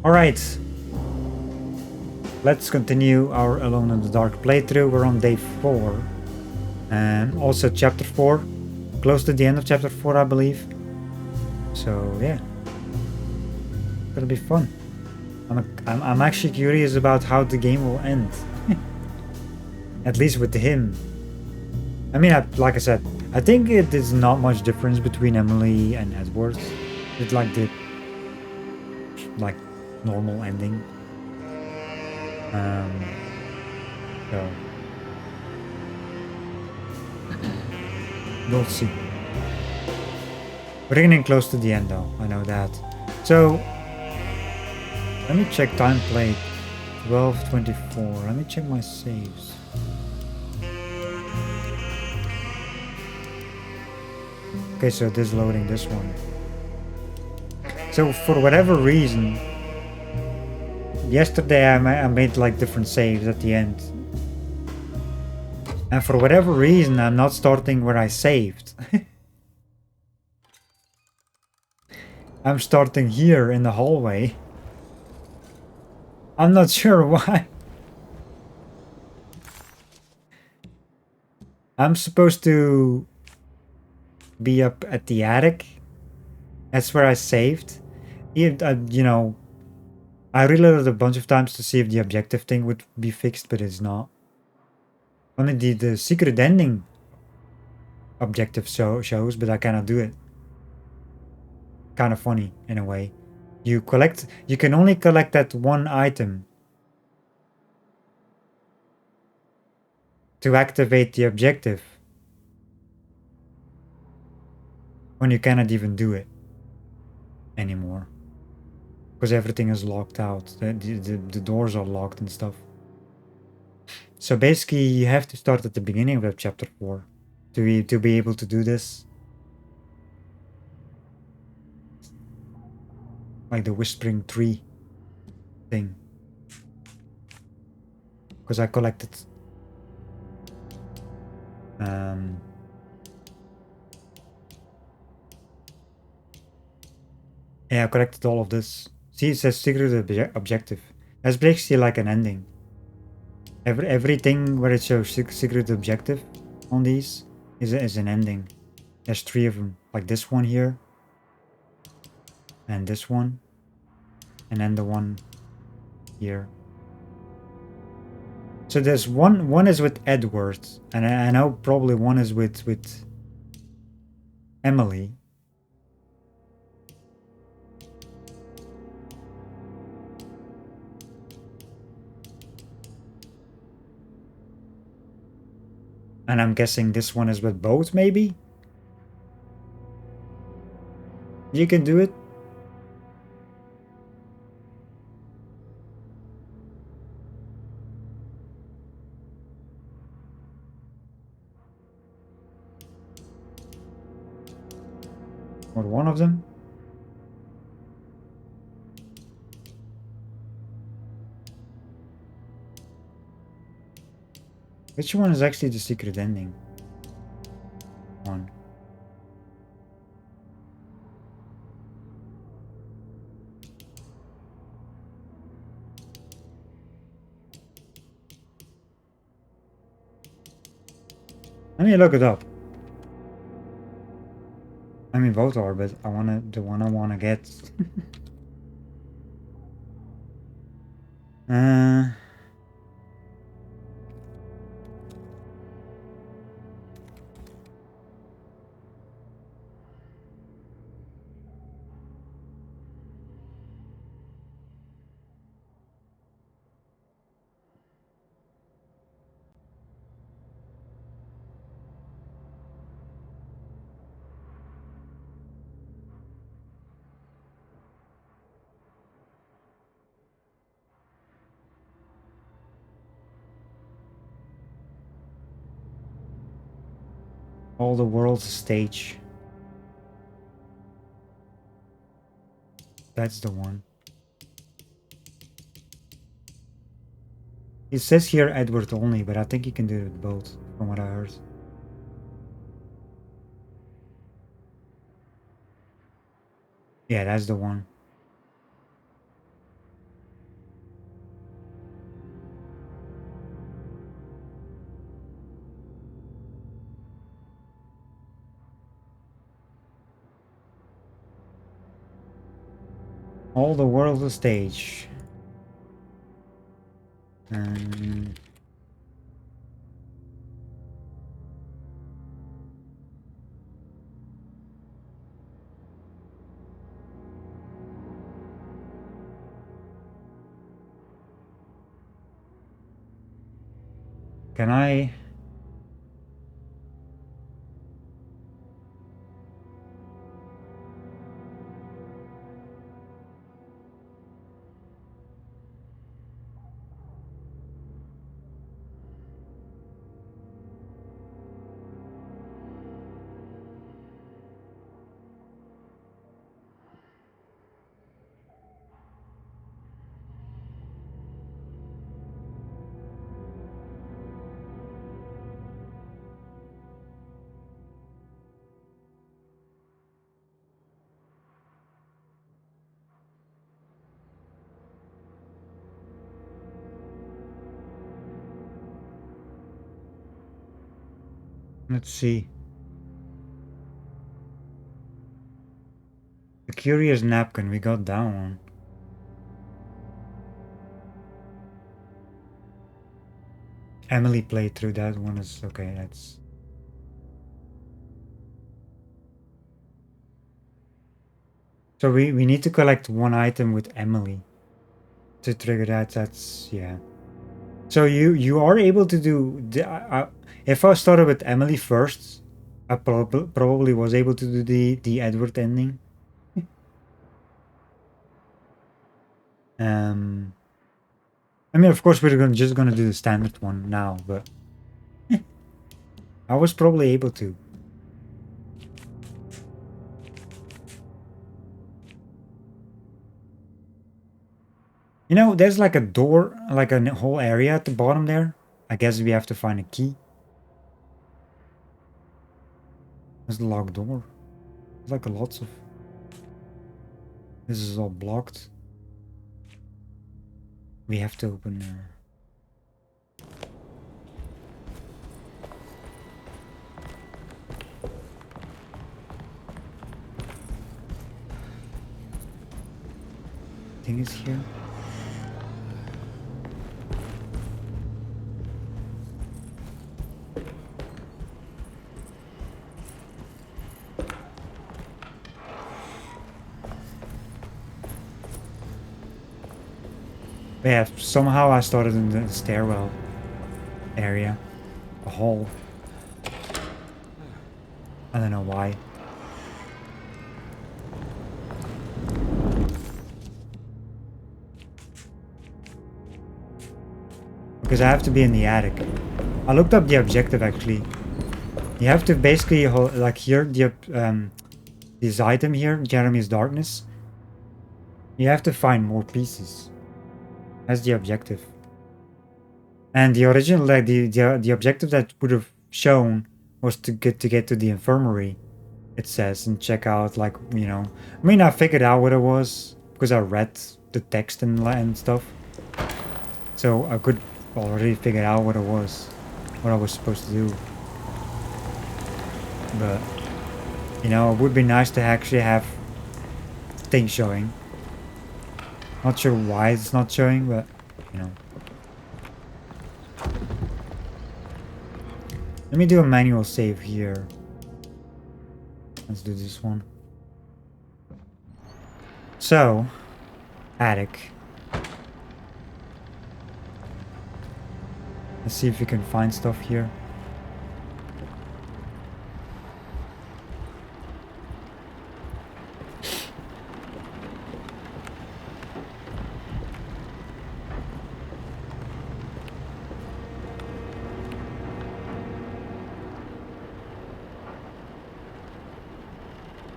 Alright. Let's continue our Alone in the Dark playthrough. We're on day 4. And also chapter 4. Close to the end of chapter 4, I believe. So, yeah. It'll be fun. I'm actually curious about how the game will end. At least with him. I mean, like I said, I think it is not much difference between Emily and Edward. It's like the normal ending. So we'll see. We're getting close to the end though, I know that. So let me check time played. 12:24. Let me check my saves. Okay, so this loading this one. So for whatever reason, yesterday I made like different saves at the end. And for whatever reason, I'm not starting where I saved. I'm starting here in the hallway. I'm not sure why. I'm supposed to be up at the attic. That's where I saved. You know, I reloaded a bunch of times to see if the objective thing would be fixed, but it's not. Only the secret ending objective shows, but I cannot do it. Kind of funny in a way. You can only collect that one item to activate the objective when you cannot even do it anymore because everything is locked out. The doors are locked and stuff. So basically you have to start at the beginning of chapter 4 to be able to do this, like the whispering tree thing, because I collected yeah, I collected all of this. See, it says secret objective. That's basically like an ending. Everything where it shows secret objective on these is an ending. There's 3 of them, like this one here, and this one, and then the one here. So there's one is with Edward, and I know probably one is with Emily. And I'm guessing this one is with both, maybe? You can do it. Or one of them. Which one is actually the secret ending? One. Let me look it up. I mean, both are, but the one I wanna get. All the world's a stage. That's the one. It says here Edward only, but I think you can do it with both, from what I heard. Yeah, that's the one. All the world's a stage. Um, can I? Let's see. The Curious Napkin, we got that one. Emily played through that one. Is okay. That's. So we need to collect one item with Emily to trigger that. That's yeah. So you are able to do. If I started with Emily first, I probably was able to do the Edward ending. I mean, of course, we're just gonna do the standard one now, but I was probably able to. You know, there's like a door, like a whole area at the bottom there. I guess we have to find a key. There's a locked door. There's like lots of. This is all blocked. We have to open. Thing is here. Yeah, somehow I started in the stairwell area. A hall. I don't know why. Because I have to be in the attic. I looked up the objective actually. You have to basically like here this item here, Jeremy's Darkness. You have to find more pieces. That's the objective. And the original, like the objective that would have shown was to get to the infirmary. It says and check out like I mean I figured out what it was because I read the text and stuff. So I could already figure out what it was, what I was supposed to do. But it would be nice to actually have things showing. Not sure why it's not showing, but Let me do a manual save here. Let's do this one. So, attic. Let's see if we can find stuff here.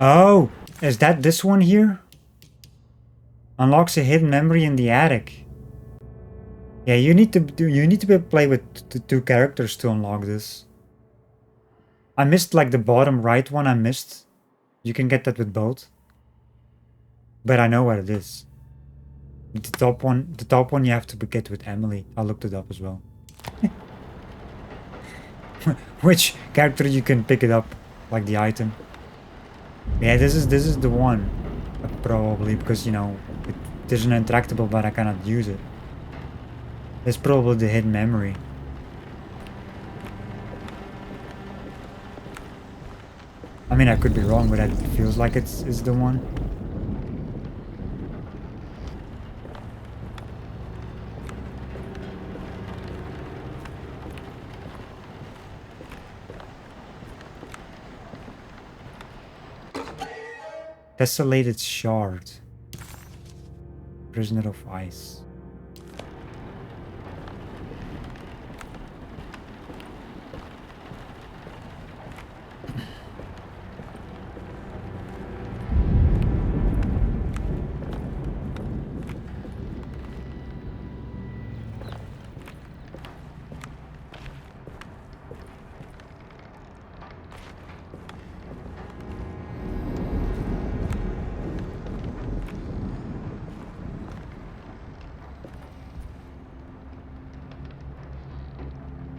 Oh, is that this one here? Unlocks a hidden memory in the attic. Yeah, you need to play with the two characters to unlock this. I missed like the bottom right one. I missed. You can get that with both. But I know what it is. The top one you have to get with Emily. I looked it up as well. Which character you can pick it up, like the item. Yeah, this is the one, probably because There's an interactable, but I cannot use it. It's probably the hidden memory. I mean, I could be wrong, but it feels like it's the one. Tessellated shard. Prisoner of ice.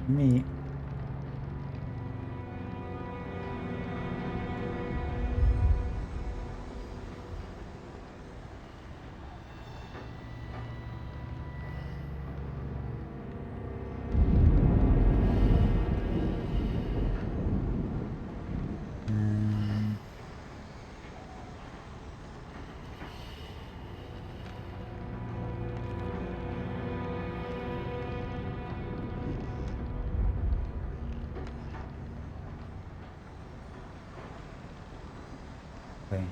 Me. Okay.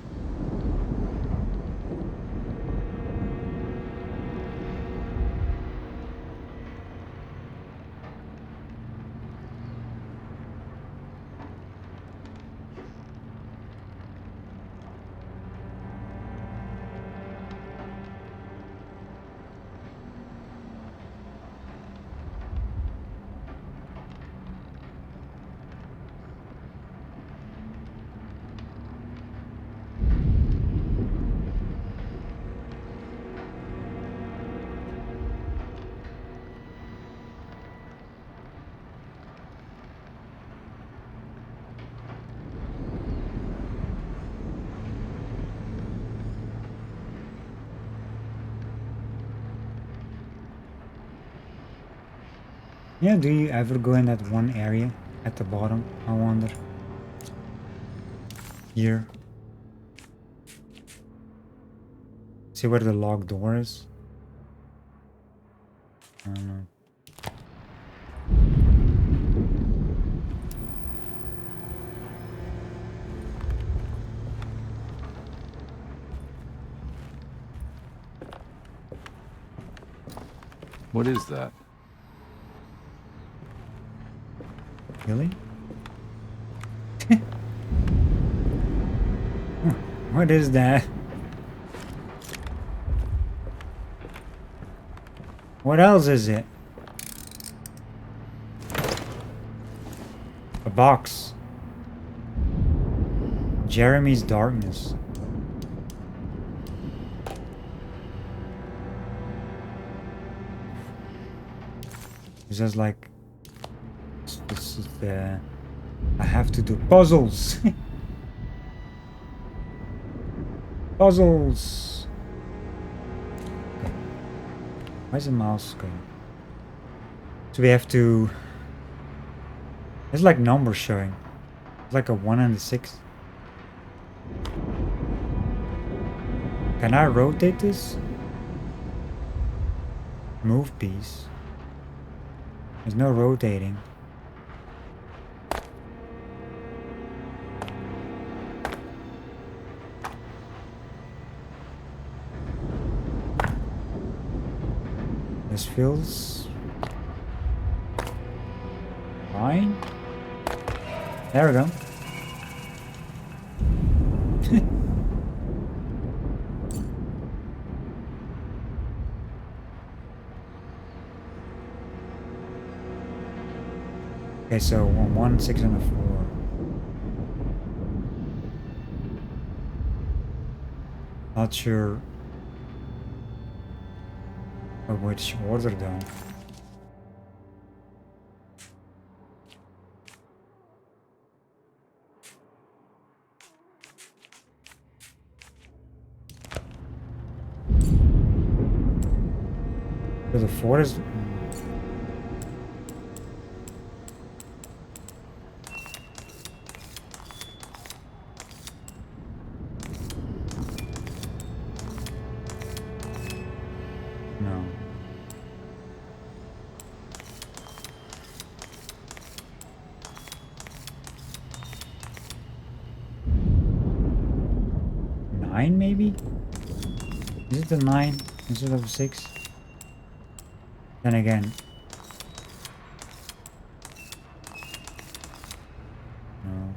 Yeah, do you ever go in that one area at the bottom? I wonder. Here. See where the locked door is? I don't know. What is that? Really? What is that? What else is it? A box. Jeremy's darkness. It says like this is the I have to do puzzles. Puzzles. Okay. Where's the mouse going? So we have to. There's like numbers showing. It's like a 1 and a 6. Can I rotate this? Move piece. There's no rotating. This feels fine. There we go. Okay, so 1, 6, and a 4. Not sure of which order though. So the 4 is... No. Nine, maybe? Is it the 9 instead of 6? Then again... No.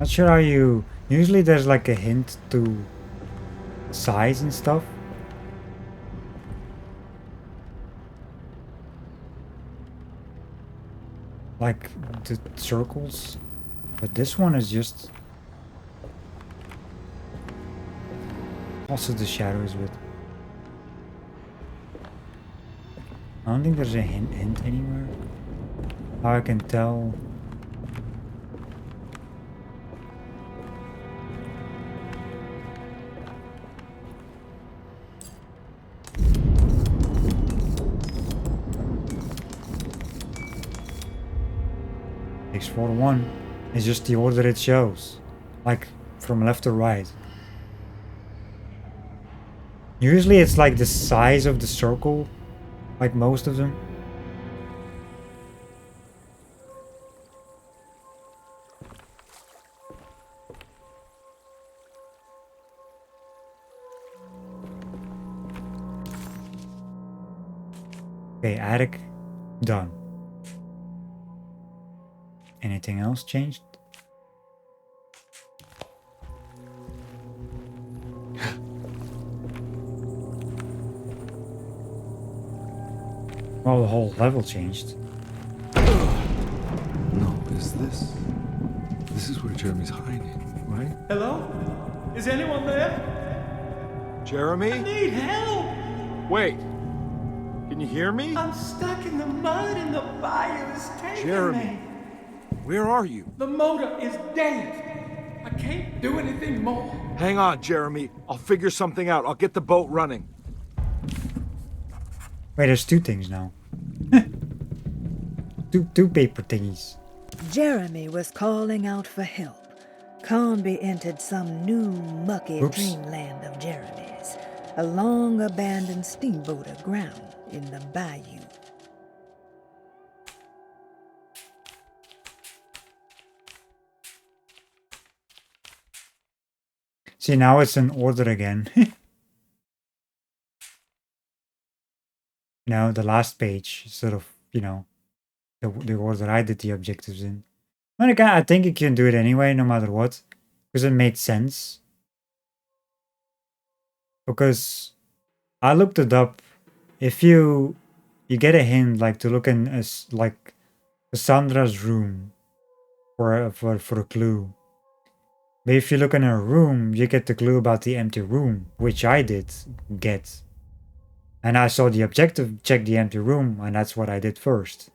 Not sure how you... Usually there's like a hint to size and stuff. Like the circles. But this one is just... Also the shadows, but... I don't think there's a hint anywhere. How I can tell... X41 is just the order it shows. Like from left to right. Usually it's like the size of the circle. Like most of them. Okay, attic. Done. Anything else changed? Well, the whole level changed. No, is this? This is where Jeremy's hiding, right? Hello? Is anyone there? Jeremy? I need help! Wait! Can you hear me? I'm stuck in the mud and the fire is taking Jeremy. me. Where are you? The motor is dead. I can't do anything more. Hang on, Jeremy. I'll figure something out. I'll get the boat running. Wait, there's two things now. two paper thingies. Jeremy was calling out for help. Conby entered some new mucky dreamland of Jeremy's, a long abandoned steamboat aground in the bayou. See, now it's in order again. Now the last page, sort of, you know, the order I did the objectives in. And again, I think you can do it anyway, no matter what, because it made sense. Because I looked it up. If you get a hint, like to look in like Cassandra's room for a clue. But if you look in her room, you get the clue about the empty room, which I did get. And I saw the objective, check the empty room, and that's what I did first.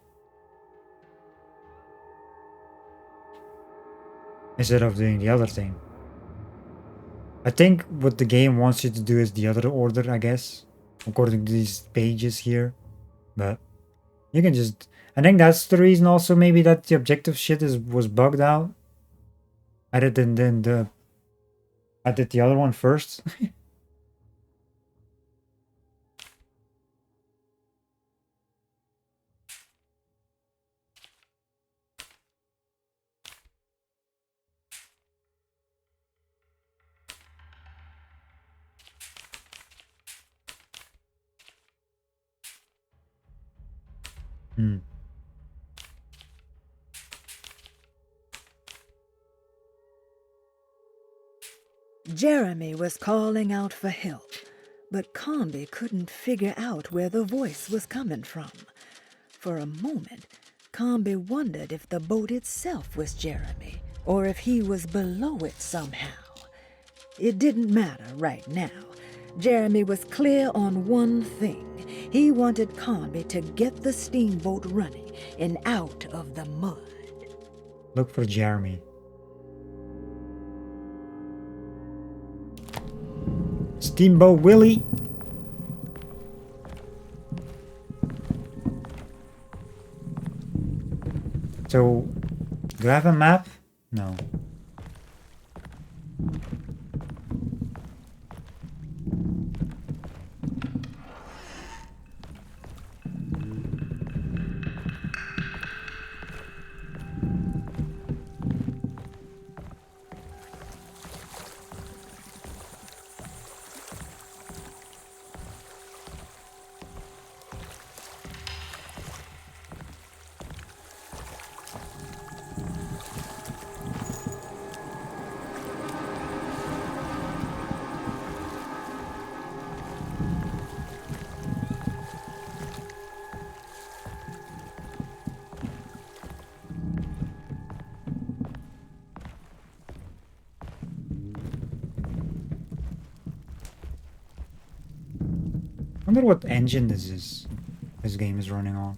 Instead of doing the other thing. I think what the game wants you to do is the other order, I guess. According to these pages here. But you can just... I think that's the reason also maybe that the objective shit was bugged out. I did the other one first. Jeremy was calling out for help, but Comby couldn't figure out where the voice was coming from. For a moment, Comby wondered if the boat itself was Jeremy, or if he was below it somehow. It didn't matter right now. Jeremy was clear on one thing. He wanted Comby to get the steamboat running and out of the mud. Look for Jeremy. Steamboat Willie. So, do I have a map? No. I wonder what engine this game is running on.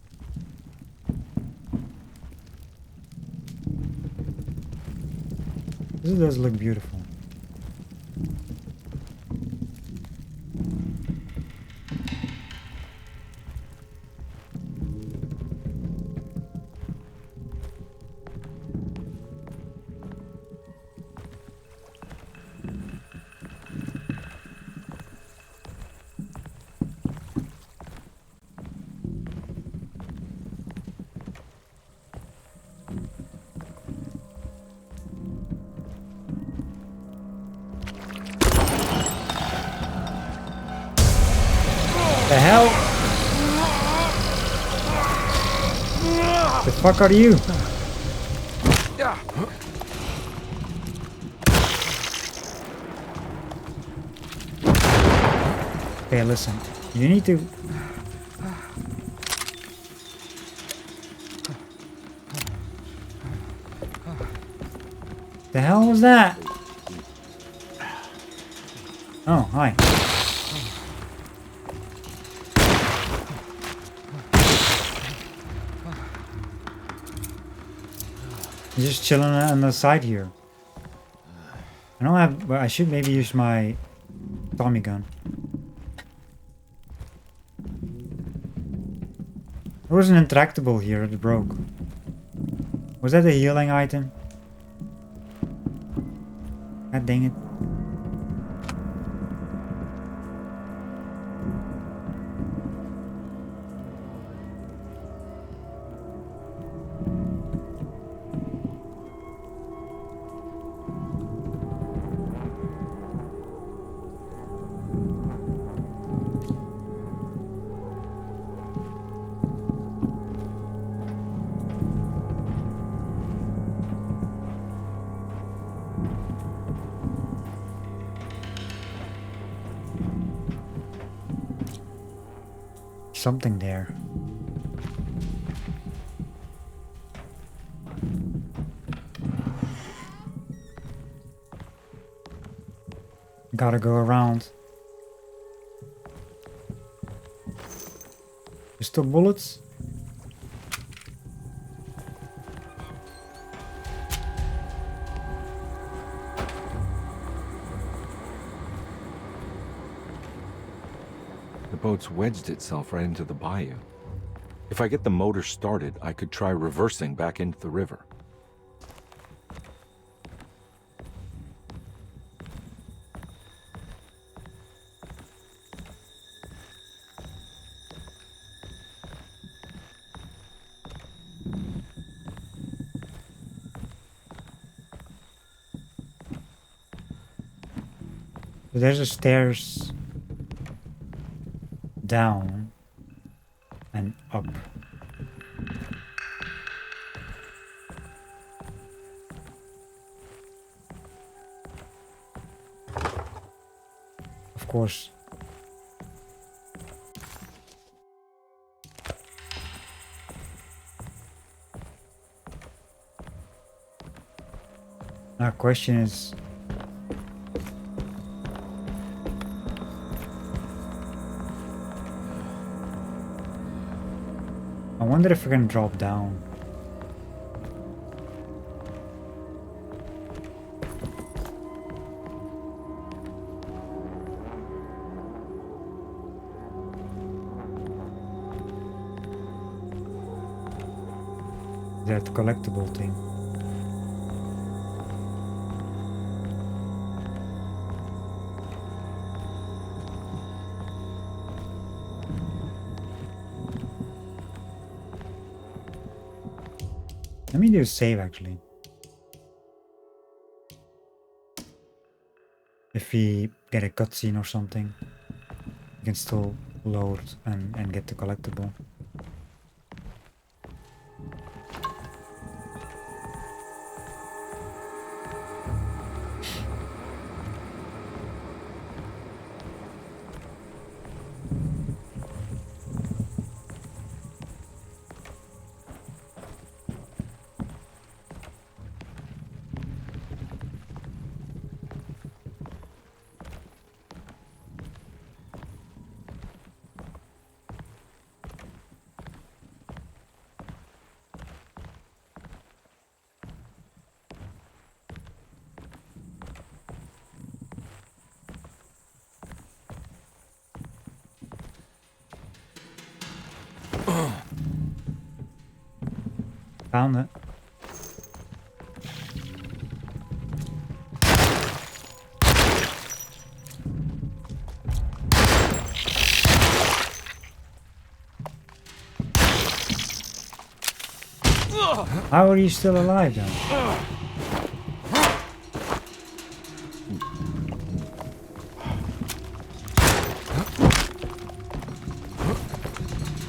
This does look beautiful. The hell? The fuck are you? Okay, listen. You need to... The hell was that? Oh, hi. Just chilling on the side here. I don't have. Well, I should maybe use my Tommy gun. There was an intractable here that broke. Was that a healing item? God dang it. Something there. Gotta go around. There's still bullets? The boat's wedged itself right into the bayou. If I get the motor started, I could try reversing back into the river. There's a stairs down and up. course. Now question is, I wonder if we can drop down. That collectible thing. Let me do a save actually. If we get a cutscene or something, we can still load and get the collectible. Found it. How are you still alive then?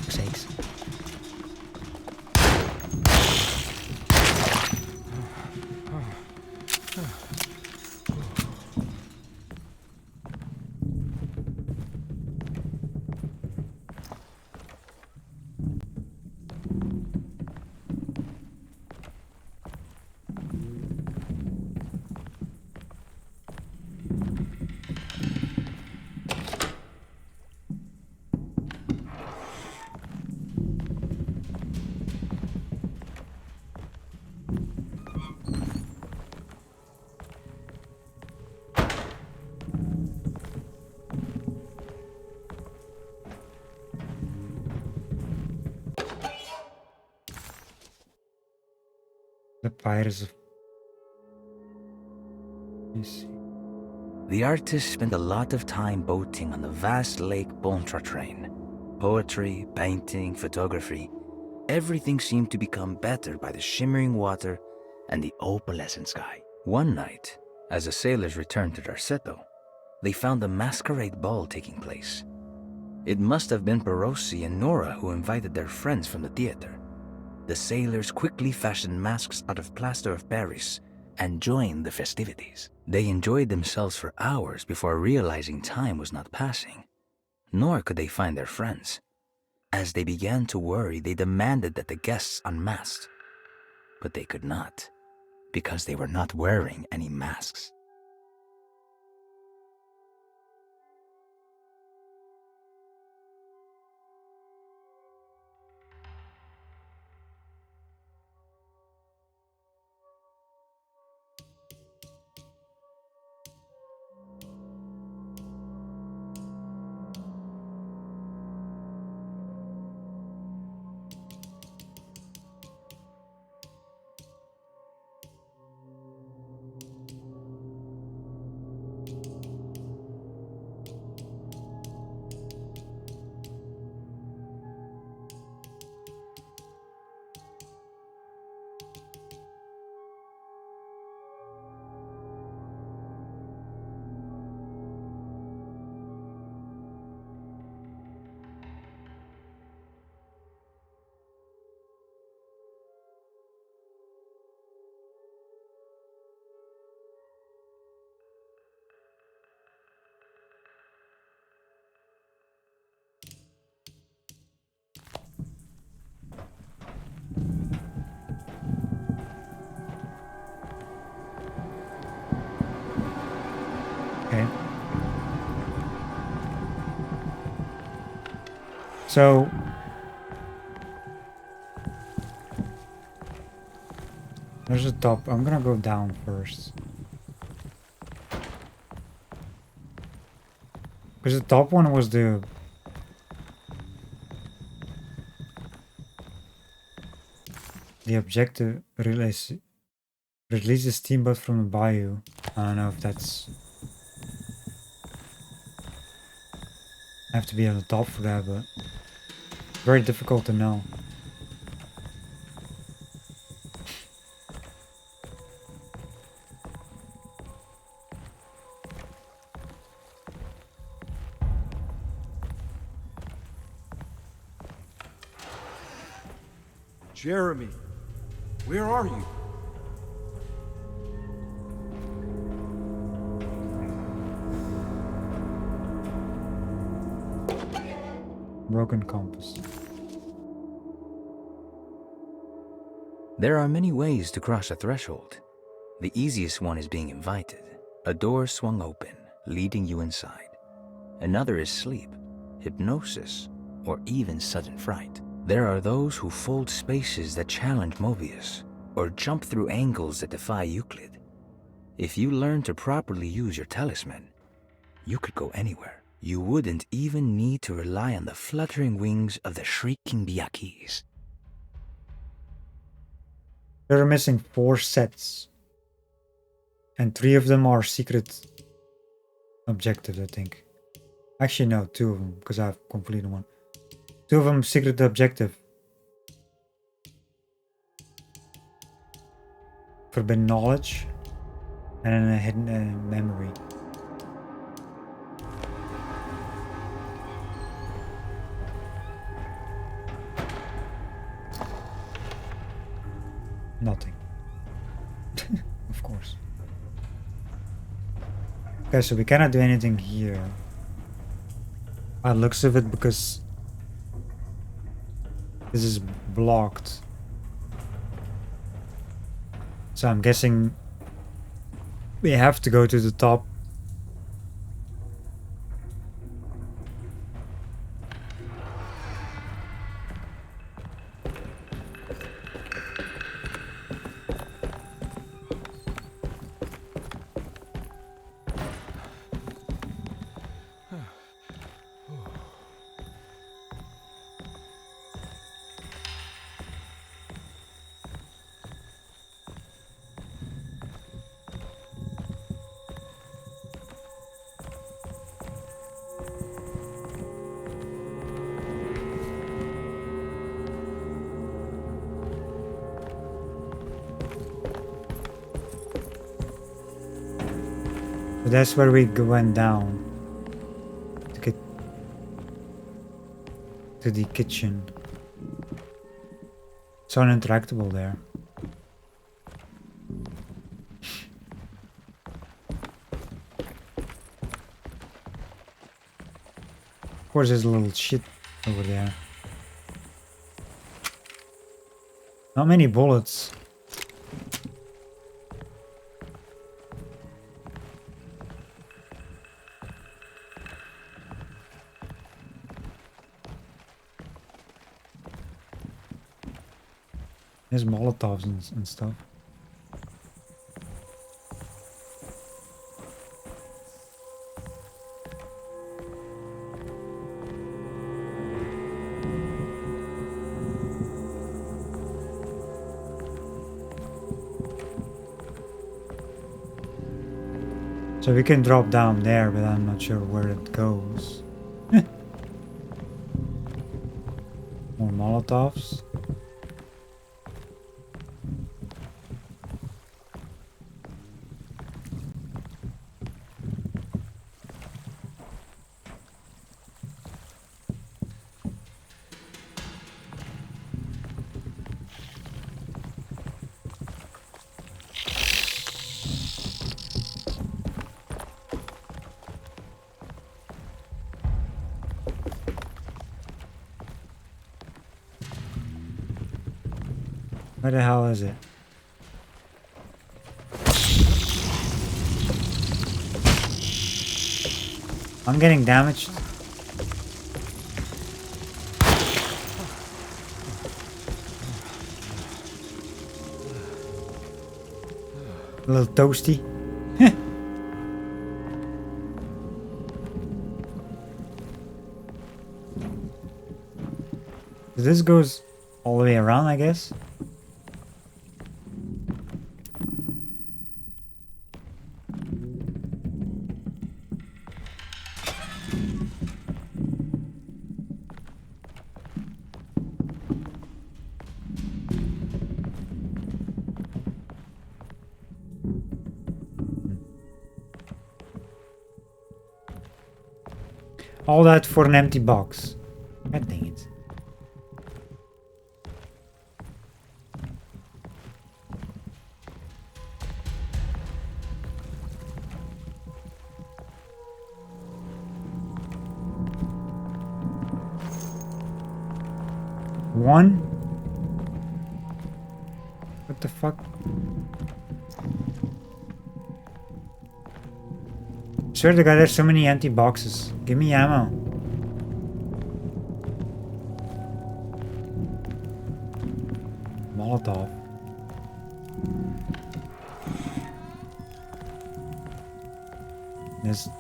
Sakes. The Pirates of... Let me see. The artist spent a lot of time boating on the vast Lake Pontchartrain. Poetry, painting, photography, everything seemed to become better by the shimmering water and the opalescent sky. One night, as the sailors returned to their settle, they found a masquerade ball taking place. It must have been Perosi and Nora who invited their friends from the theater. The sailors quickly fashioned masks out of plaster of Paris and joined the festivities. They enjoyed themselves for hours before realizing time was not passing. Nor could they find their friends. As they began to worry, they demanded that the guests unmasked. But they could not, because they were not wearing any masks. So there's a top. I'm gonna go down first. Because the top one was the objective release the steamboat from the bayou. I don't know if that's I have to be on the top for that, but very difficult to know. Jeremy, where are you? Broken compass. There are many ways to cross a threshold. The easiest one is being invited. A door swung open, leading you inside. Another is sleep, hypnosis, or even sudden fright. There are those who fold spaces that challenge Mobius, or jump through angles that defy Euclid. If you learn to properly use your talisman, you could go anywhere. You wouldn't even need to rely on the fluttering wings of the shrieking Biakis. There are missing 4 sets. And 3 of them are secret objectives, I think. Actually, no, 2 of them, because I've completed one. 2 of them secret objective. Forbidden knowledge. And then a hidden memory. Nothing. Of course. Okay, so we cannot do anything here. By the looks of it, because this is blocked. So I'm guessing we have to go to the top. So that's where we went down to get to the kitchen. It's uninteractable there. Of course, there's a little shit over there. Not many bullets. There's Molotovs and stuff. So we can drop down there, but I'm not sure where it goes. More Molotovs. Where the hell is it? I'm getting damaged. A little toasty. This goes all the way around, I guess. All that for an empty box. God dang it. One? What the fuck? Swear to God, there's so many empty boxes. Give me ammo. Molotov. This.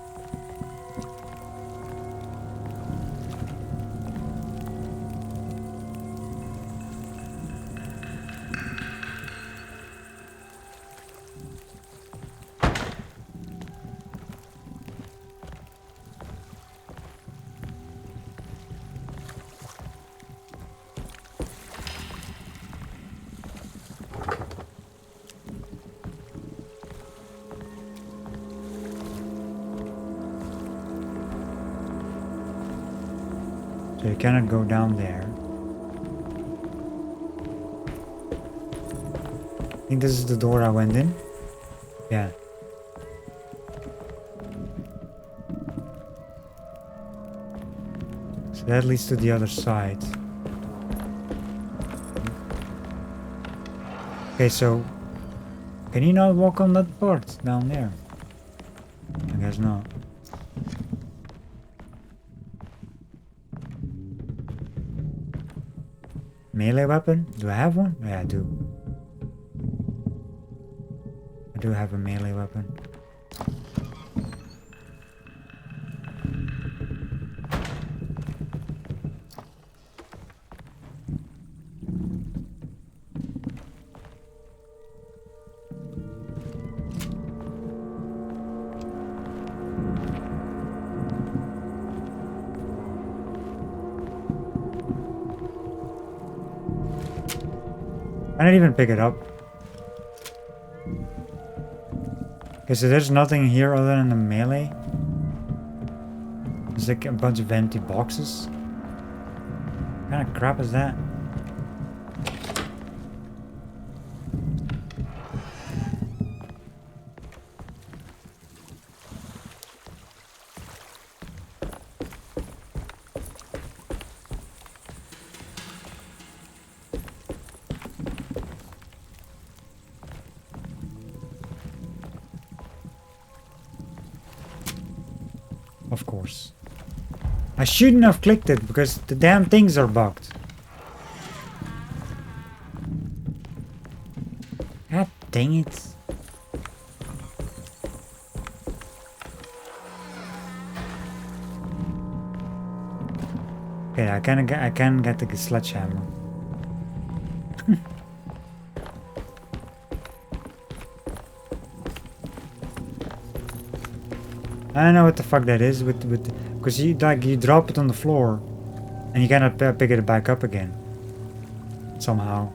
So you cannot go down there. I think this is the door I went in. Yeah. So that leads to the other side. Okay, so can you not walk on that board down there? I guess not. Melee weapon? Do I have one? Yeah, I do. I do have a melee weapon. I didn't even pick it up. Okay, so there's nothing here other than the melee. There's like a bunch of empty boxes. What kind of crap is that? Of course. I shouldn't have clicked it because the damn things are bugged. God dang it. Okay, I can get the sledgehammer. I don't know what the fuck that is with because you drop it on the floor and you cannot pick it back up again somehow.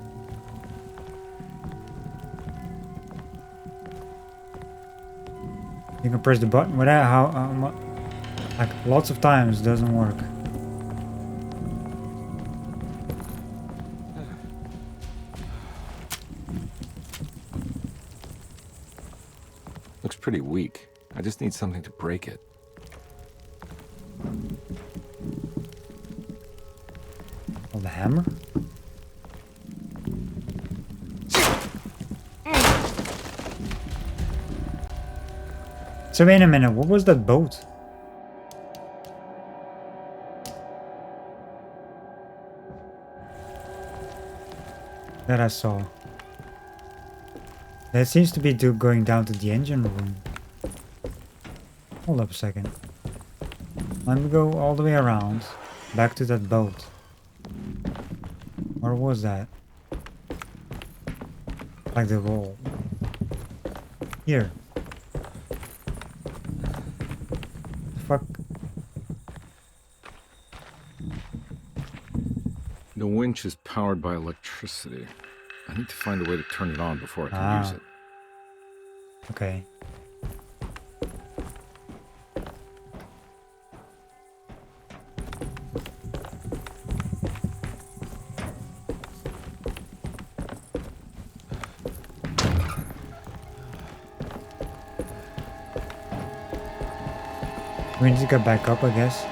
You can press the button without like lots of times it doesn't work. Looks pretty weak. I just need something to break it. Oh, the hammer? So wait a minute, what was that boat? That I saw. That seems to be going down to the engine room. Hold up a second. Let me go all the way around. Back to that boat. Where was that? Like the wall. Here. The fuck? The winch is powered by electricity. I need to find a way to turn it on before I can use it. Okay. We need to get back up, I guess.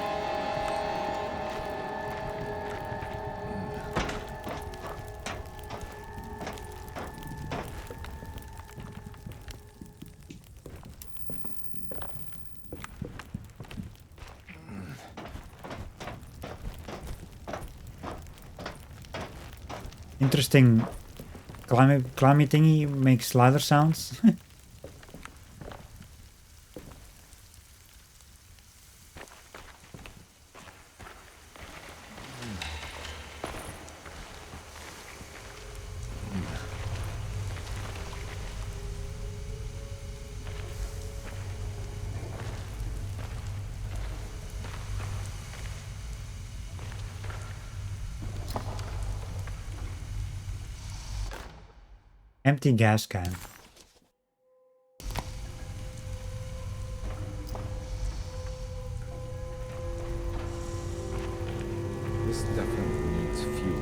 Interesting climby thingy makes slider sounds. Empty gas can. This definitely needs fuel.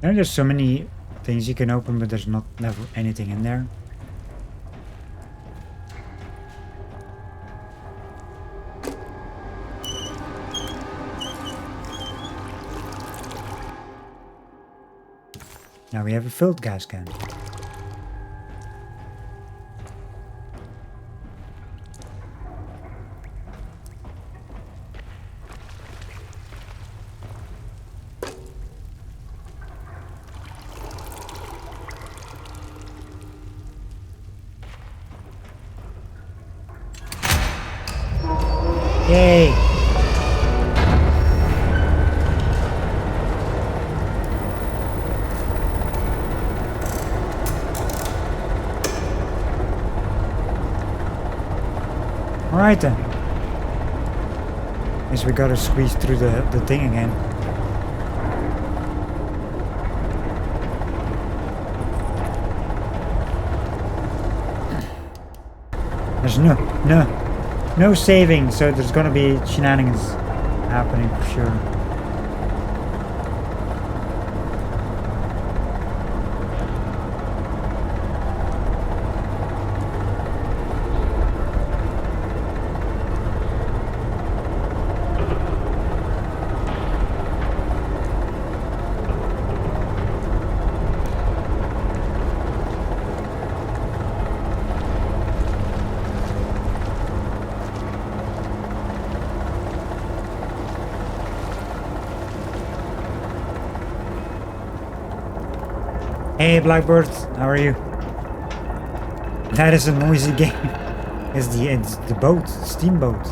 There's so many things you can open, but there's never anything in there. Now we have a filled gas can. Yay! Alright then. Guess we gotta squeeze through the thing again. There's no saving, so there's gonna be shenanigans happening for sure. Hey Blackbird, how are you? That is a noisy game. It's the boat, steamboat.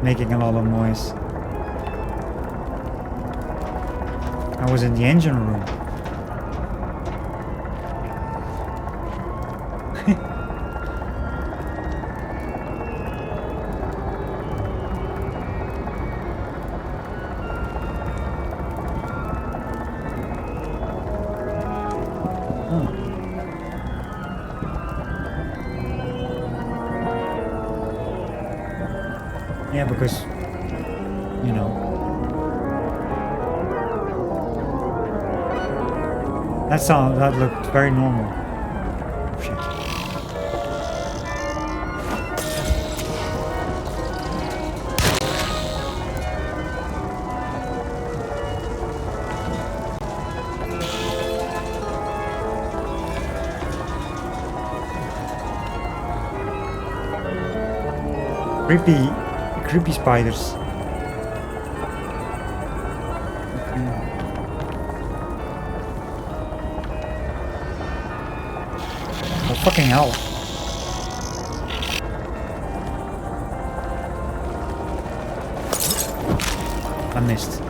Making a lot of noise. I was in the engine room. Yeah, because, you know, that looked very normal. Oh, shit. Creepy spiders. Oh, fucking hell. I missed.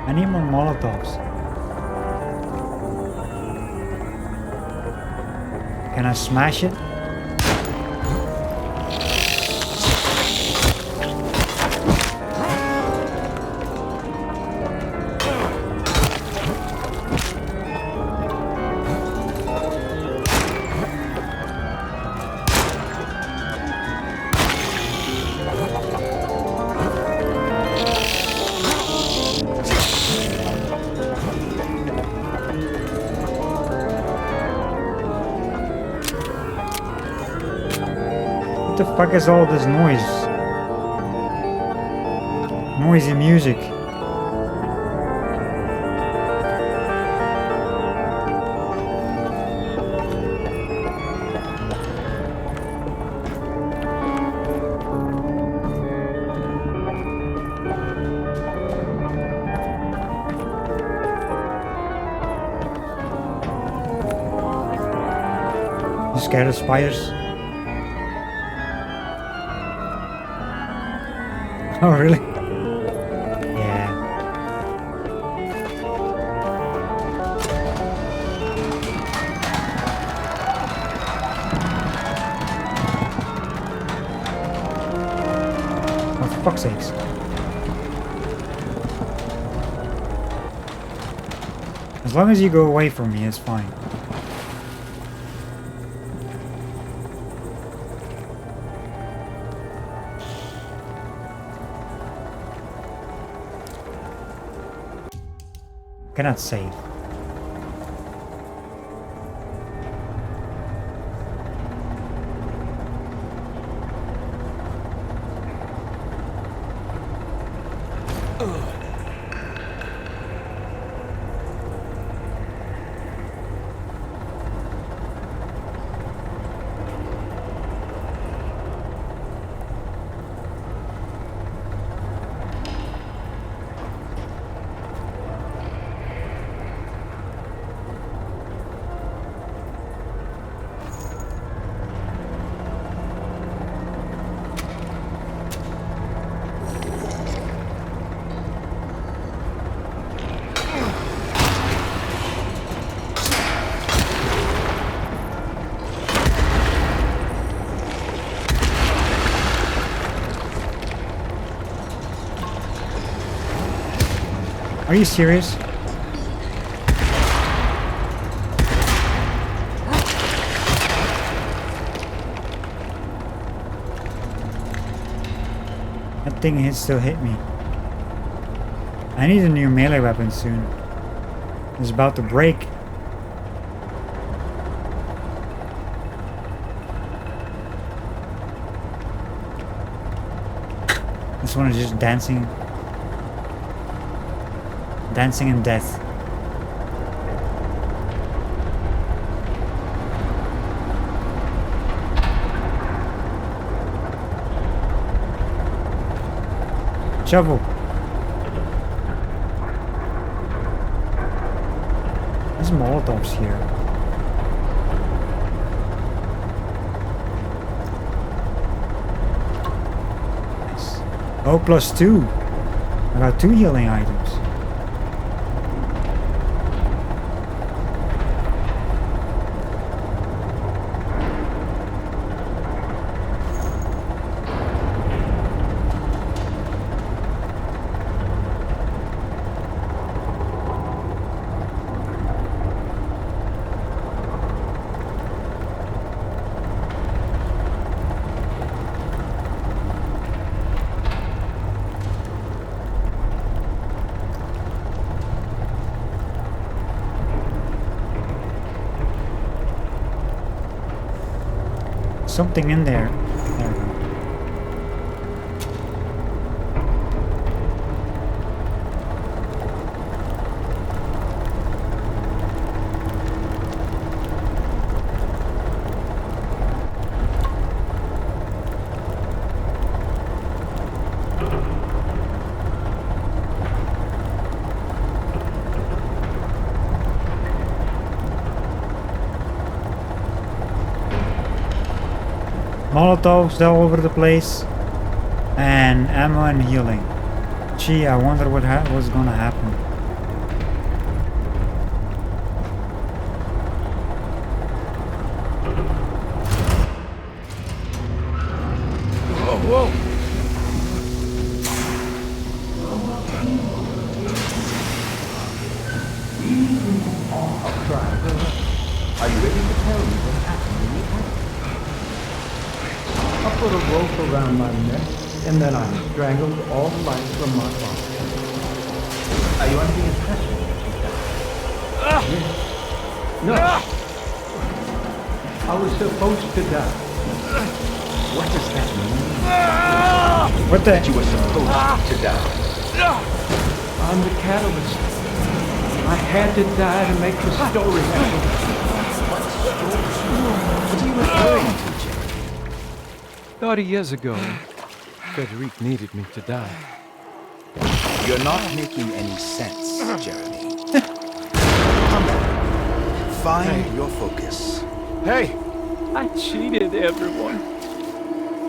I need more Molotovs. Can I smash it? What the fuck is all this noise? Noisy music. You scared of spiders? Oh, really? Yeah. Oh, for fuck's sakes. As long as you go away from me, it's fine. Cannot save. Are you serious? That thing still hit me. I need a new melee weapon soon. It's about to break. This one is just dancing. Dancing in death. Shovel. There's Molotovs here. Oh, +2. I got 2 healing items. Something in there. There we go. Molotovs all over the place, and ammo and healing. Gee, I wonder what's gonna happen. Whoa! I'll try. Are you ready to tell me what happened in the attic? I put a rope around my neck, and then I strangled all life from my body. Are you under the impression that you died? Yes. No. I was supposed to die. What does that mean? What the? That you were supposed to die. I'm the catalyst. I had to die to make the story happen. What are you referring to, Jeremy? 30 years ago, Frederic needed me to die. You're not making any sense, Jeremy. Come on. Find your focus. Hey! I cheated everyone.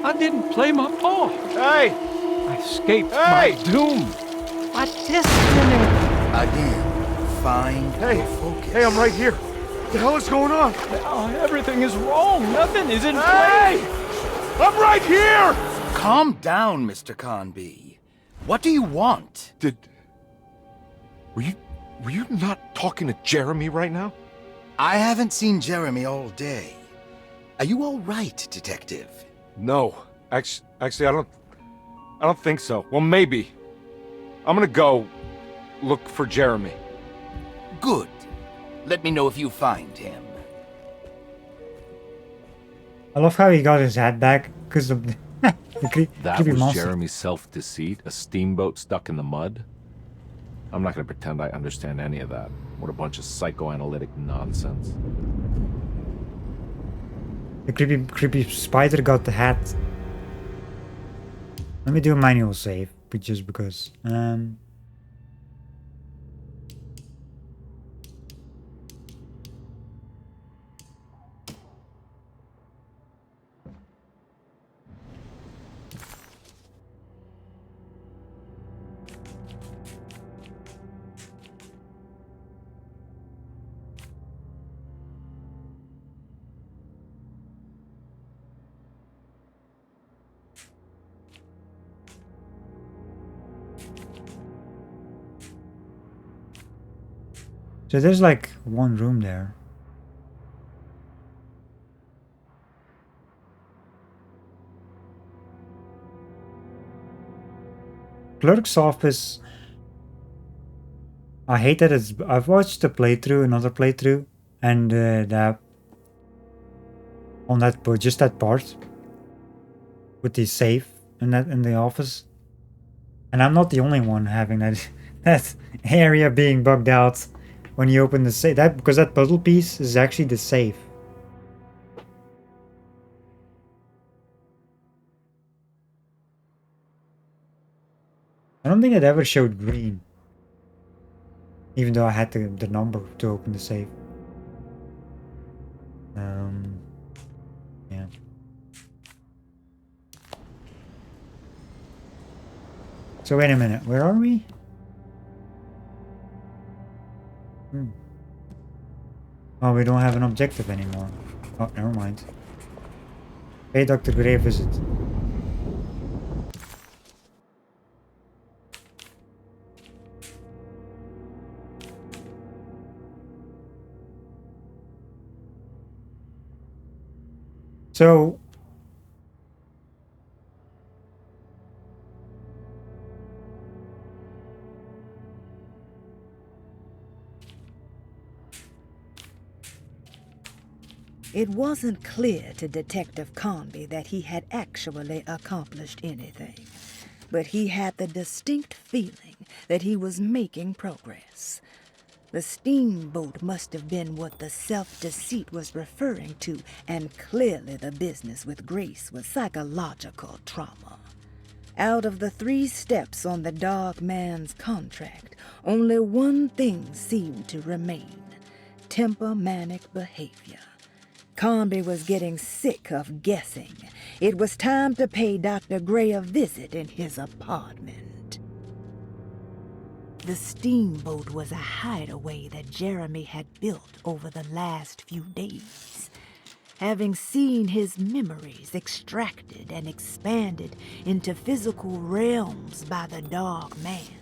I didn't play my part. Hey! I escaped my doom. My destiny. Again, find your focus. Hey, I'm right here. What the hell is going on? Now everything is wrong. Nothing is in Hey! place. I'm right here! Calm down, Mr. Conby. What do you want? Were you not talking to Jeremy right now? I haven't seen Jeremy all day. Are you all right, Detective? No. Actually, I don't think so. Well, maybe. I'm gonna go look for Jeremy. Good. Let me know if you find him. I love how he got his hat back because of the That creepy was monster. Jeremy's self-deceit? A steamboat stuck in the mud? I'm not gonna pretend I understand any of that. What a bunch of psychoanalytic nonsense. The creepy spider got the hat. Let me do a manual save, just because. So there's like one room there. Clerk's office. I hate that it's. I've watched a playthrough, another playthrough, and that on that, but just that part with the safe in the office, and I'm not the only one having that that area being bugged out when you open the safe. That because that puzzle piece is actually the safe. I don't think it ever showed green. Even though I had the number to open the safe. Yeah. So wait a minute, where are we? Oh, we don't have an objective anymore. Oh, never mind. Pay Dr. Gray a visit. So It wasn't clear to Detective Conby that he had actually accomplished anything, but he had the distinct feeling that he was making progress. The steamboat must have been what the self-deceit was referring to, and clearly the business with Grace was psychological trauma. Out of the 3 steps on the Dark Man's contract, only one thing seemed to remain: temper-manic behavior. Conby was getting sick of guessing. It was time to pay Dr. Gray a visit in his apartment. The steamboat was a hideaway that Jeremy had built over the last few days. Having seen his memories extracted and expanded into physical realms by the Dark Man,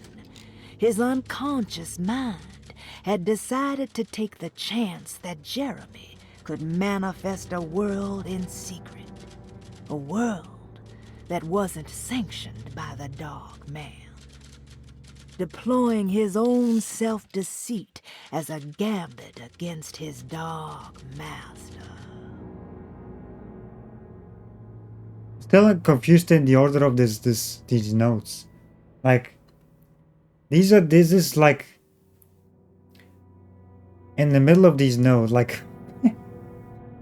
his unconscious mind had decided to take the chance that Jeremy could manifest a world in secret. A world that wasn't sanctioned by the Dark Man. Deploying his own self-deceit as a gambit against his Dark Master. still confused in the order of these notes. Like this is like in the middle of these notes, like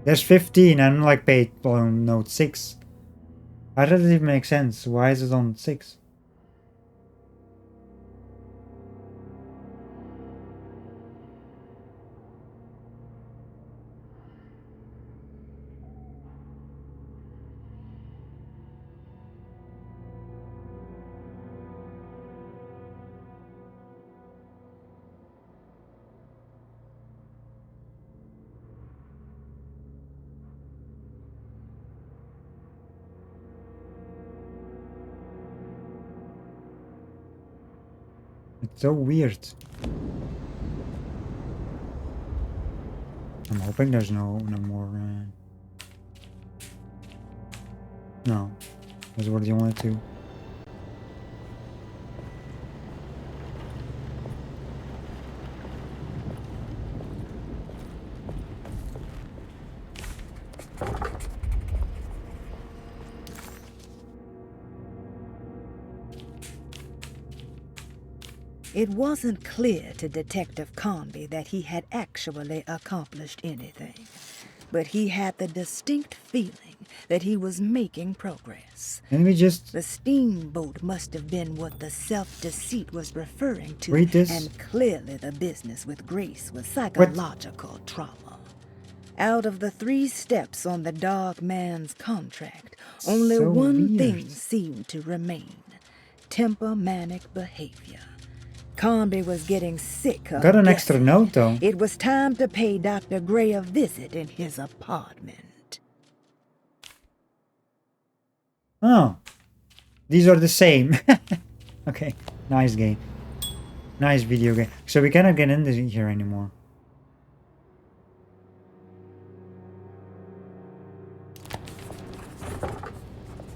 there's 15 and I'm like paid on note 6. How does it even make sense? Why is it on 6? It's so weird. I'm hoping there's no more. No, those were the only 2. It wasn't clear to Detective Conby that he had actually accomplished anything, but he had the distinct feeling that he was making progress. Can we just The steamboat must have been what the self-deceit was referring to, read this? and clearly the business with Grace was psychological trauma. Out of the 3 steps on the Dark Man's contract, only So one weird. thing seemed to remain: temper-manic behavior. Conby was getting sick of Got an extra guessing. note though. It was time to pay Dr. Gray a visit in his apartment. Oh, these are the same. Okay, nice game. Nice video game. So we cannot get in here anymore.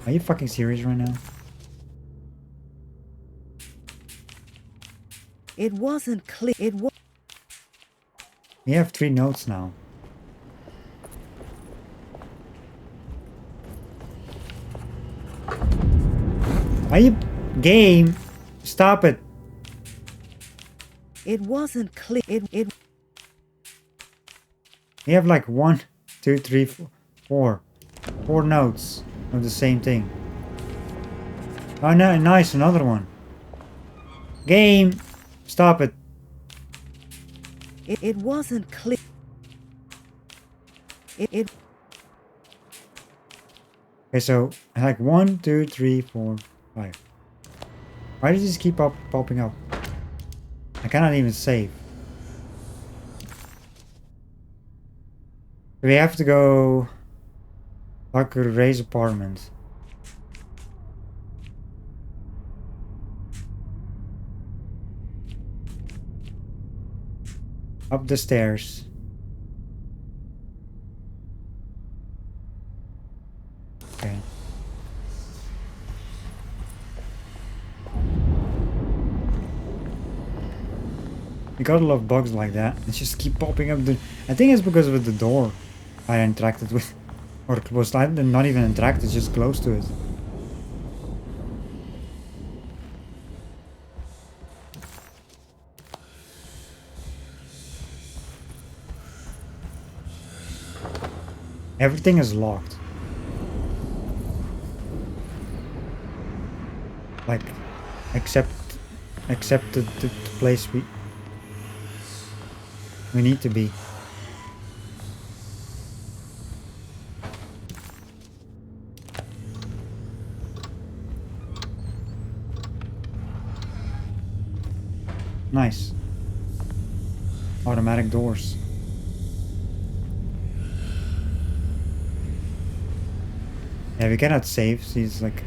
Are you fucking serious right now? It wasn't clear. We have 3 notes now. Are you game? Stop it. It wasn't clear. We have like 1, 2, 3, 4 notes of the same thing. Oh no, nice, another one. Game, stop it. It wasn't clear. Okay, so like 1, 2, 3, 4, 5. Why does this keep popping up? I cannot even save. We have to go Dr. Ray's apartment. Up the stairs. Okay. You gotta love bugs like that. They just keep popping up. I think it's because of the door I interacted with. Or close. I did not even interact, it's just close to it. Everything is locked. Like, except the place we need to be. Nice. Automatic doors. Yeah, we cannot save. She's like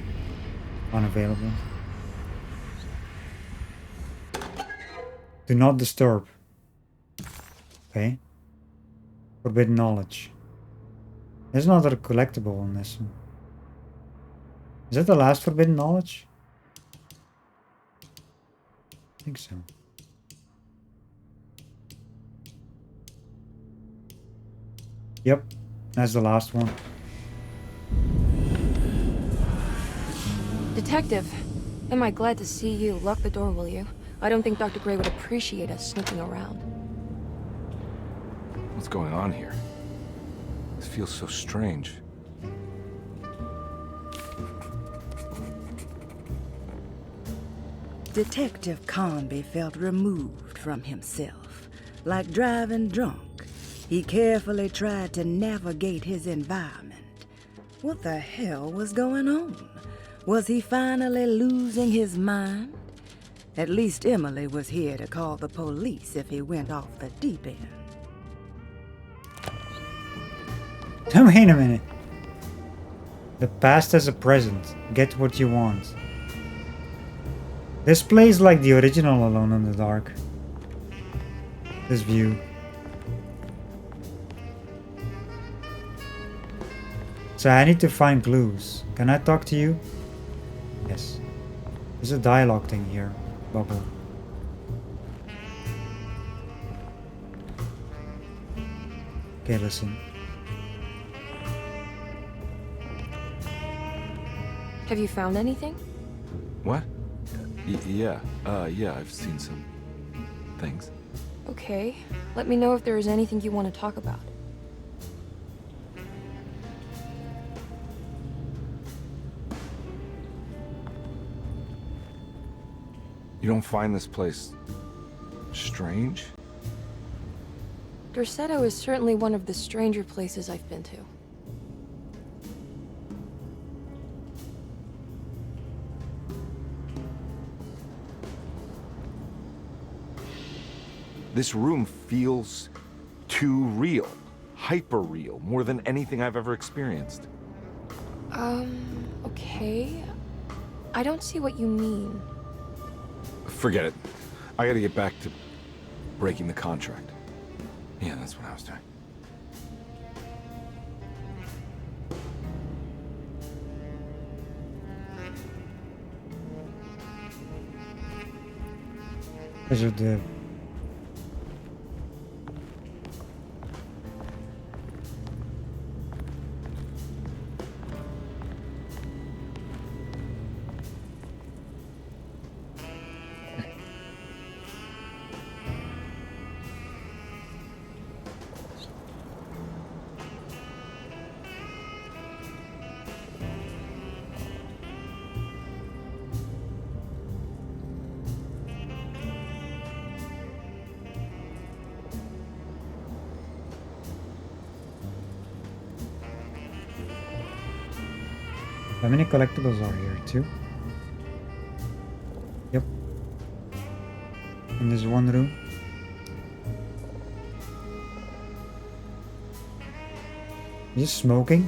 unavailable. Do not disturb. Okay. Forbidden knowledge. There's another collectible on this one. Is that the last forbidden knowledge? I think so. Yep, that's the last one. Detective, am I glad to see you. Lock the door, will you? I don't think Dr. Gray would appreciate us snooping around. What's going on here? This feels so strange. Detective Conby felt removed from himself. Like driving drunk, he carefully tried to navigate his environment. What the hell was going on? Was he finally losing his mind? At least Emily was here to call the police if he went off the deep end. Wait a minute. The past as a present. Get what you want. This plays like the original Alone in the Dark. This view. So I need to find clues. Can I talk to you? Yes. There's a dialogue thing here. Bubble. Okay, listen. Have you found anything? What? Yeah, I've seen some things. Okay. Let me know if there is anything you want to talk about. You don't find this place strange? Dorsetto is certainly one of the stranger places I've been to. This room feels too real. Hyper real. More than anything I've ever experienced. Okay. I don't see what you mean. Forget it. I gotta get back to breaking the contract. Yeah, that's what I was doing. These are the... How many collectibles are here? 2? Yep. In this one room. He's smoking?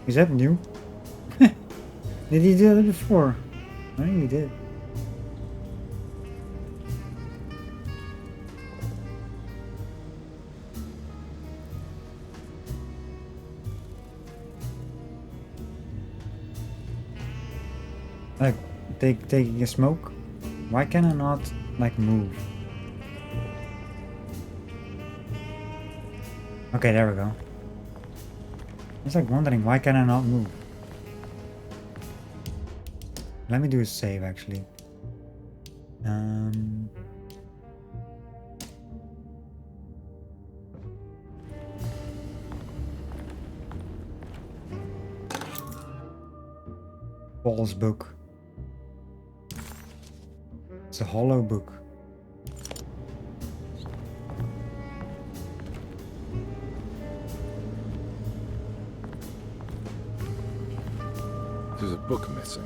Is that new? Did he do that before? I think he did. Like, taking a smoke? Why can I not, like, move? Okay, there we go. I was like wondering, why can I not move? Let me do a save, actually. Paul's book. It's a hollow book. There's a book missing.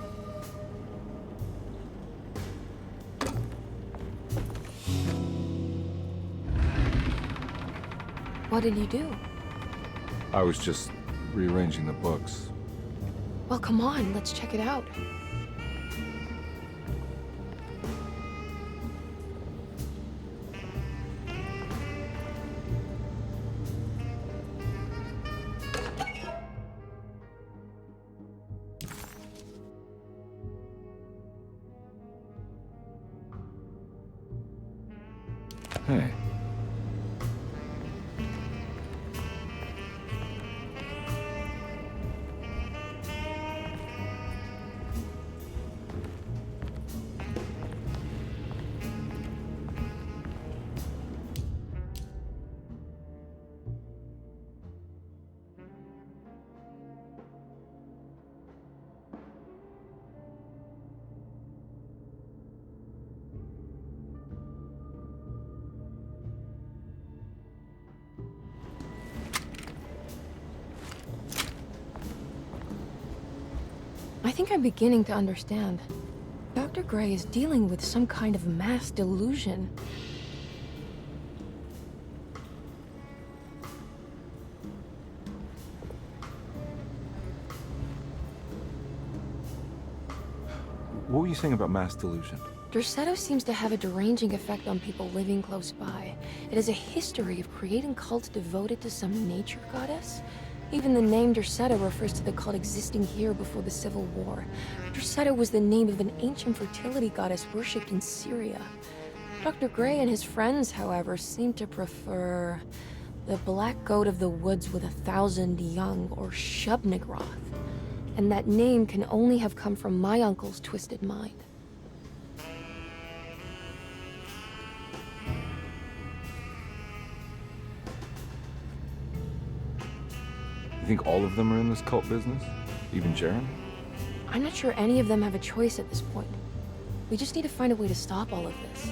What did you do? I was just rearranging the books. Well, come on, let's check it out. Hey. I think I'm beginning to understand. Dr. Gray is dealing with some kind of mass delusion. What were you saying about mass delusion? Derceto seems to have a deranging effect on people living close by. It has a history of creating cults devoted to some nature goddess. Even the name Derceto refers to the cult existing here before the Civil War. Derceto was the name of an ancient fertility goddess worshipped in Syria. Dr. Gray and his friends, however, seem to prefer the black goat of the woods with 1,000 young, or Shub-Nigroth. And that name can only have come from my uncle's twisted mind. You think all of them are in this cult business? Even Jaren? I'm not sure any of them have a choice at this point. We just need to find a way to stop all of this.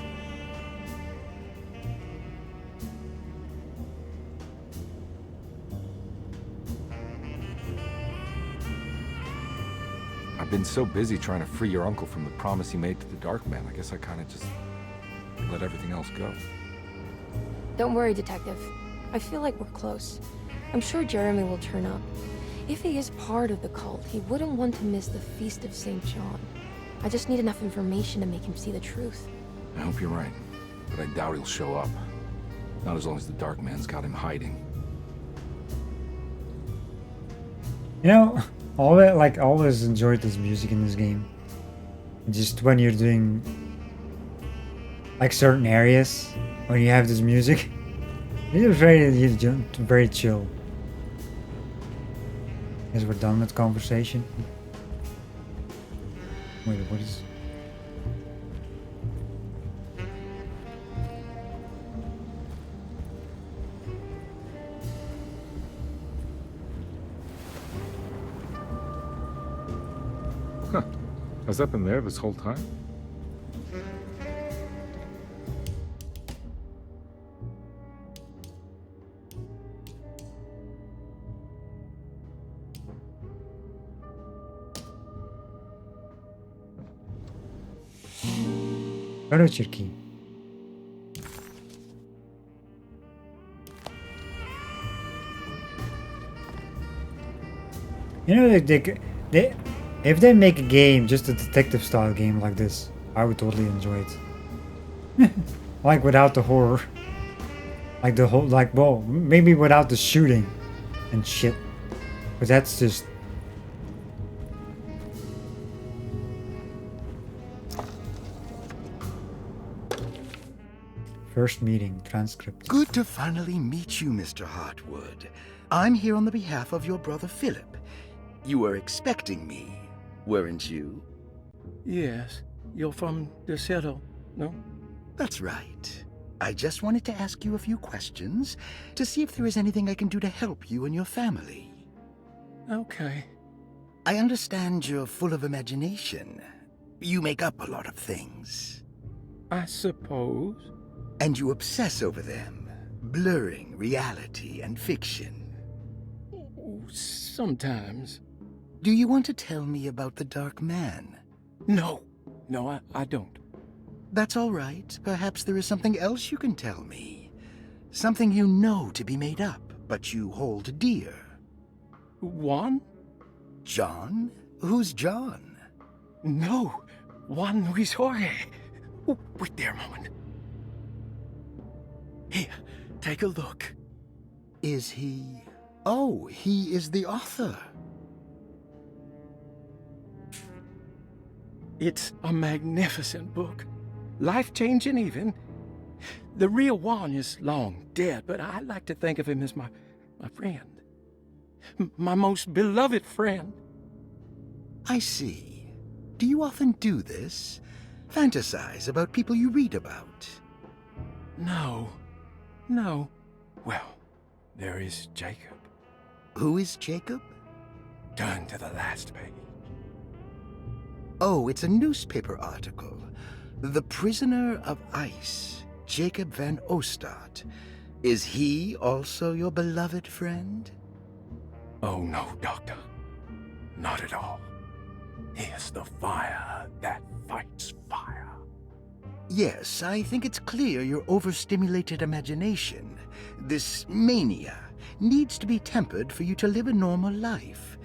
I've been so busy trying to free your uncle from the promise he made to the Dark Man. I guess I kind of just let everything else go. Don't worry, Detective. I feel like we're close. I'm sure Jeremy will turn up. If he is part of the cult, he wouldn't want to miss the Feast of St. John. I just need enough information to make him see the truth. I hope you're right, but I doubt he'll show up. Not as long as the Dark Man's got him hiding. You know, always enjoyed this music in this game. Just when you're doing like certain areas, when you have this music, it's very chill. Guess we're done with conversation. Wait, what is? Huh. Has that been there this whole time? Furniture key. You know, they, if they make a game, just a detective style game like this, I would totally enjoy it. Like without the horror. Like the whole, like, well, maybe without the shooting and shit. But that's just... First meeting, transcript. Good to finally meet you, Mr. Hartwood. I'm here on the behalf of your brother Philip. You were expecting me, weren't you? Yes, you're from the Citadel, no? That's right. I just wanted to ask you a few questions to see if there is anything I can do to help you and your family. Okay. I understand you're full of imagination. You make up a lot of things. I suppose. And you obsess over them, blurring reality and fiction. Sometimes. Do you want to tell me about the Dark Man? No, I don't. That's all right. Perhaps there is something else you can tell me. Something you know to be made up, but you hold dear. Juan? John? Who's John? No, Juan Luis Jorge. Oh, wait there a moment. Here, take a look. Is he... Oh, he is the author. It's a magnificent book. Life-changing even. The real Juan is long dead, but I like to think of him as my friend. My most beloved friend. I see. Do you often do this? Fantasize about people you read about? No. Well, there is Jacob. Who is Jacob? Turn to the last page. Oh, it's a newspaper article. The Prisoner of Ice, Jacob van Ostad. Is he also your beloved friend? Oh no, Doctor. Not at all. He is the fire that fights fire. Yes, I think it's clear your overstimulated imagination, this mania, needs to be tempered for you to live a normal life.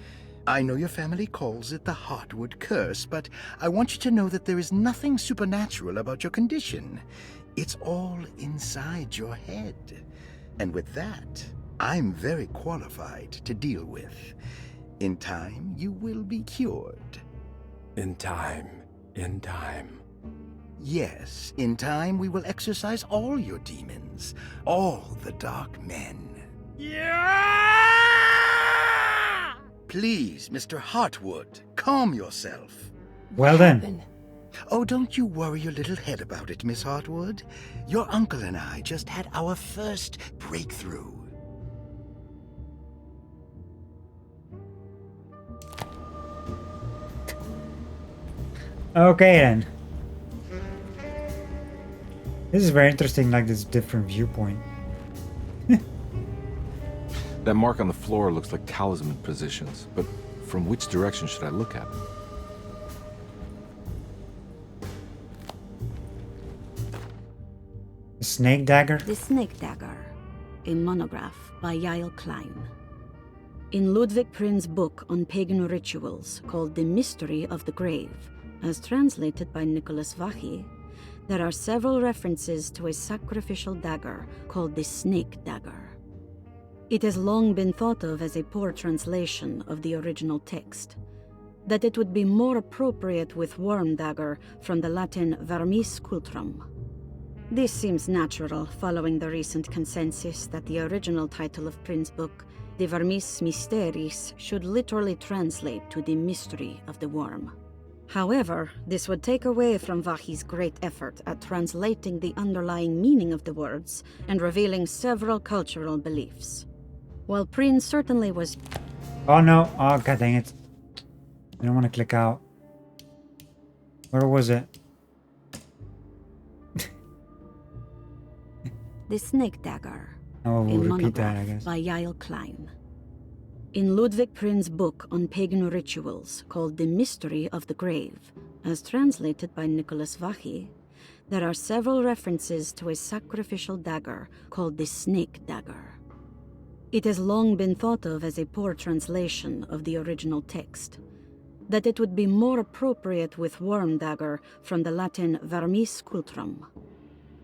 I know your family calls it the Hartwood curse, but I want you to know that there is nothing supernatural about your condition. It's all inside your head. And with that, I'm very qualified to deal with. In time, you will be cured. In time. Yes, in time we will exorcise all your demons, all the dark men. Yeah! Please, Mr. Hartwood, calm yourself. Well then. Oh, don't you worry your little head about it, Miss Hartwood. Your uncle and I just had our first breakthrough. Okay then. This is very interesting, like this different viewpoint. That mark on the floor looks like talisman positions, but from which direction should I look at it? The snake dagger? The Snake Dagger, a monograph by Yael Klein. In Ludwig Prin's book on pagan rituals called The Mystery of the Grave, as translated by Nicholas Vachy, there are several references to a sacrificial dagger called the Snake Dagger. It has long been thought of as a poor translation of the original text, that it would be more appropriate with worm dagger from the Latin vermis cultrum. This seems natural following the recent consensus that the original title of Prin's book, De Vermis Mysteris, should literally translate to the mystery of the worm. However, this would take away from Vachy's great effort at translating the underlying meaning of the words and revealing several cultural beliefs. While Prin certainly was... Oh no, oh god dang it. I don't want to click out. Where was it? The Snake Dagger, Oh, a we'll repeat that, I monograph guess. by Yael Klein. In Ludwig Prin's book on pagan rituals called The Mystery of the Grave, as translated by Nicholas Vachy, There are several references to a sacrificial dagger called the snake dagger. It has long been thought of as a poor translation of the original text, that it would be more appropriate with worm dagger from the Latin vermis cultrum.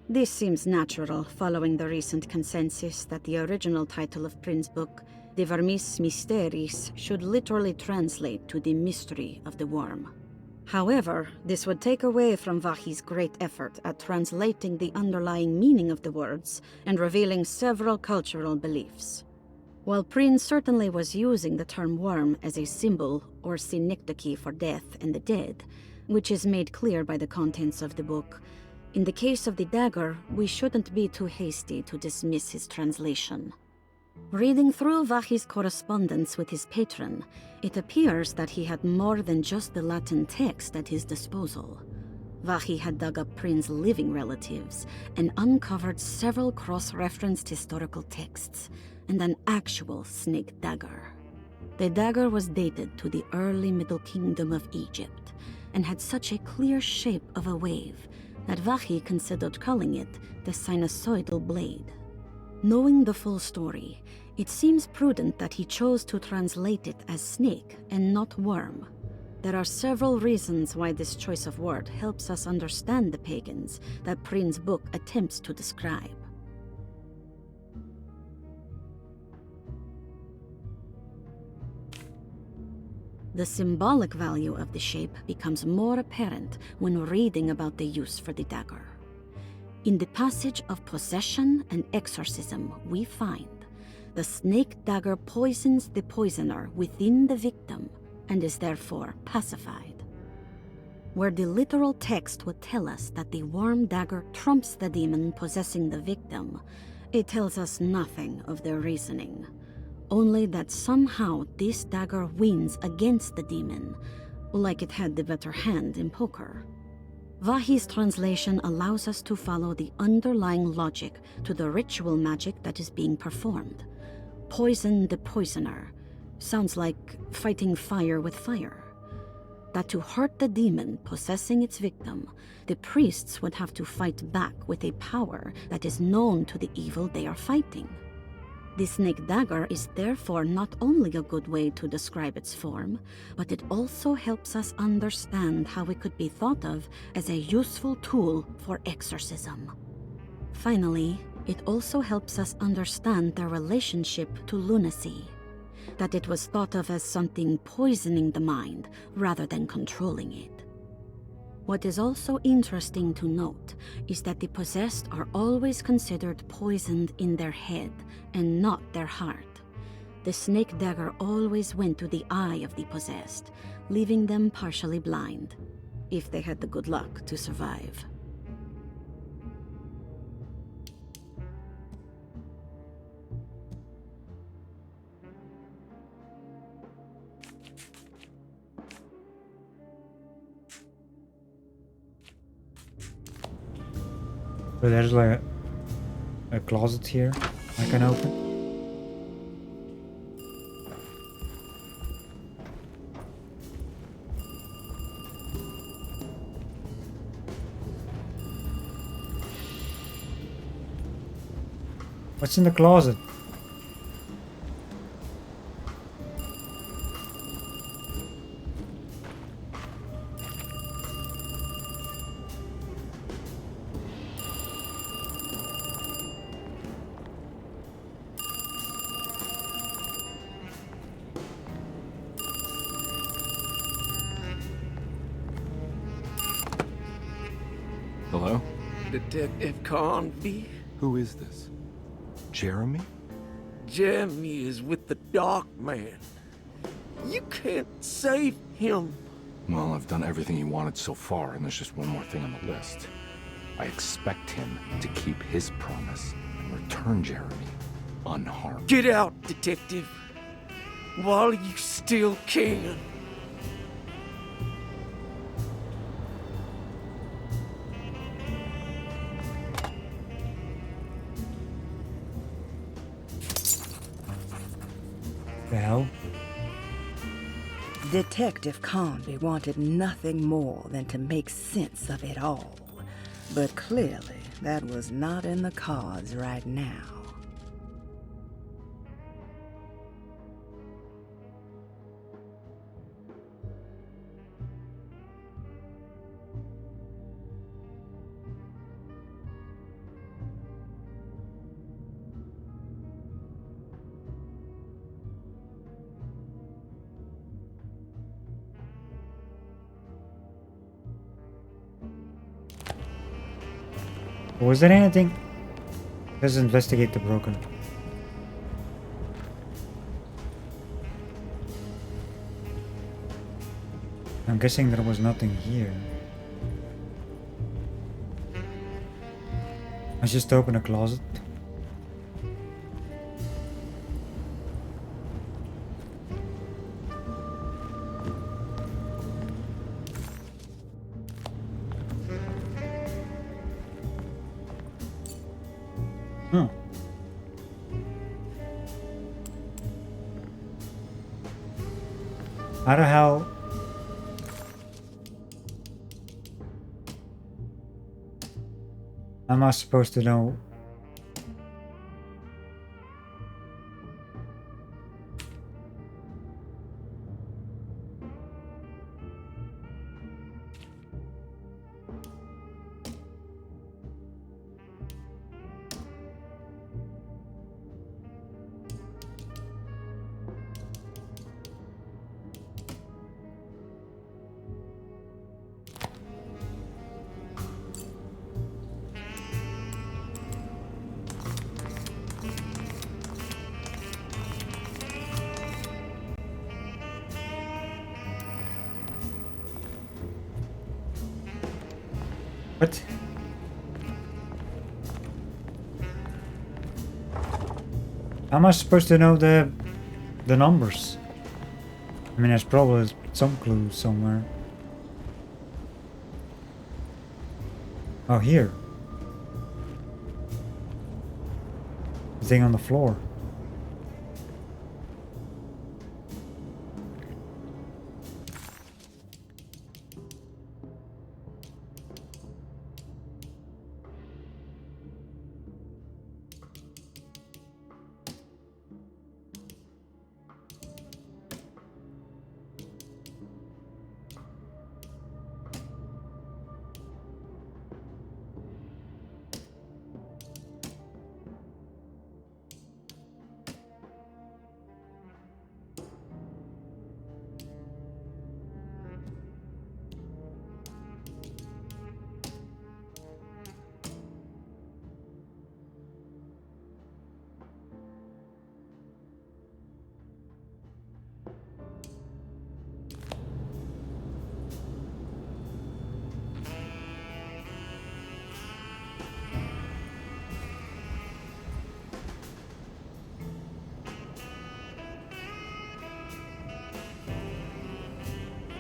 This seems natural following the recent consensus that the original title of Prin's book, De Vermis Mysteris, should literally translate to the mystery of the worm. However, this would take away from Vahi's great effort at translating the underlying meaning of the words and revealing several cultural beliefs. While Prin certainly was using the term worm as a symbol or synecdoche for death and the dead, which is made clear by the contents of the book, in the case of the dagger, we shouldn't be too hasty to dismiss his translation. Reading through Vahi's correspondence with his patron, it appears that he had more than just the Latin text at his disposal. Vahi had dug up Prin's living relatives and uncovered several cross-referenced historical texts and an actual snake dagger. The dagger was dated to the early Middle Kingdom of Egypt and had such a clear shape of a wave that Vahi considered calling it the sinusoidal blade. Knowing the full story, it seems prudent that he chose to translate it as snake and not worm. There are several reasons why this choice of word helps us understand the pagans that Prin's book attempts to describe. The symbolic value of the shape becomes more apparent when reading about the use for the dagger. In the passage of possession and exorcism, we find the snake dagger poisons the poisoner within the victim and is therefore pacified. Where the literal text would tell us that the worm dagger trumps the demon possessing the victim, it tells us nothing of their reasoning, only that somehow this dagger wins against the demon, like it had the better hand in poker. Vahi's translation allows us to follow the underlying logic to the ritual magic that is being performed. Poison the poisoner sounds like fighting fire with fire. That to hurt the demon possessing its victim, the priests would have to fight back with a power that is known to the evil they are fighting. The snake dagger is therefore not only a good way to describe its form, but it also helps us understand how it could be thought of as a useful tool for exorcism. Finally, it also helps us understand their relationship to lunacy, that it was thought of as something poisoning the mind rather than controlling it. What is also interesting to note is that the possessed are always considered poisoned in their head and not their heart. The snake dagger always went to the eye of the possessed, leaving them partially blind, if they had the good luck to survive. So there's like a closet here I can open. What's in the closet? Hello? Detective Conby? Who is this? Jeremy? Jeremy is with the Dark Man. You can't save him. Well, I've done everything he wanted so far, and there's just one more thing on the list. I expect him to keep his promise and return Jeremy unharmed. Get out, Detective. While you still can. The hell? Detective Conby wanted nothing more than to make sense of it all. But clearly, that was not in the cards right now. Was there anything? Let's investigate the broken. I'm guessing there was nothing here. I just opened a closet. Hmm. How the hell? Am I supposed to know? What? How am I supposed to know the numbers? I mean, there's probably some clues somewhere. Oh, here. The thing on the floor.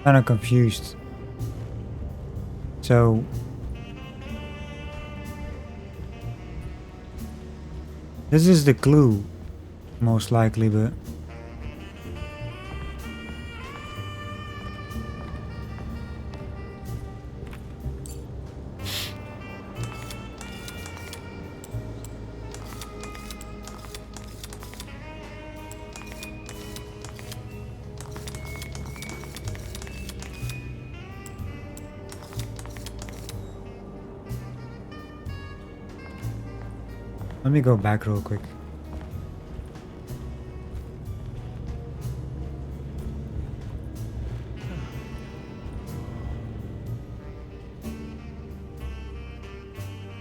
Kind of confused. So this is the clue, most likely, but let me go back real quick.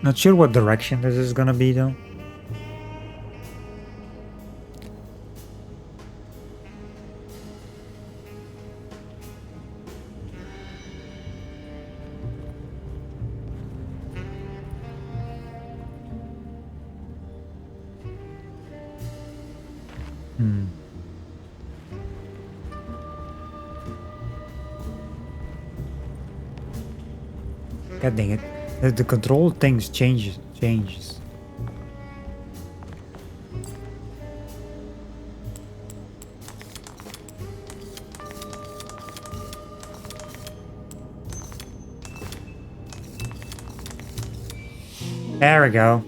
Not sure what direction this is gonna be though. God dang it. The control things changes. There we go.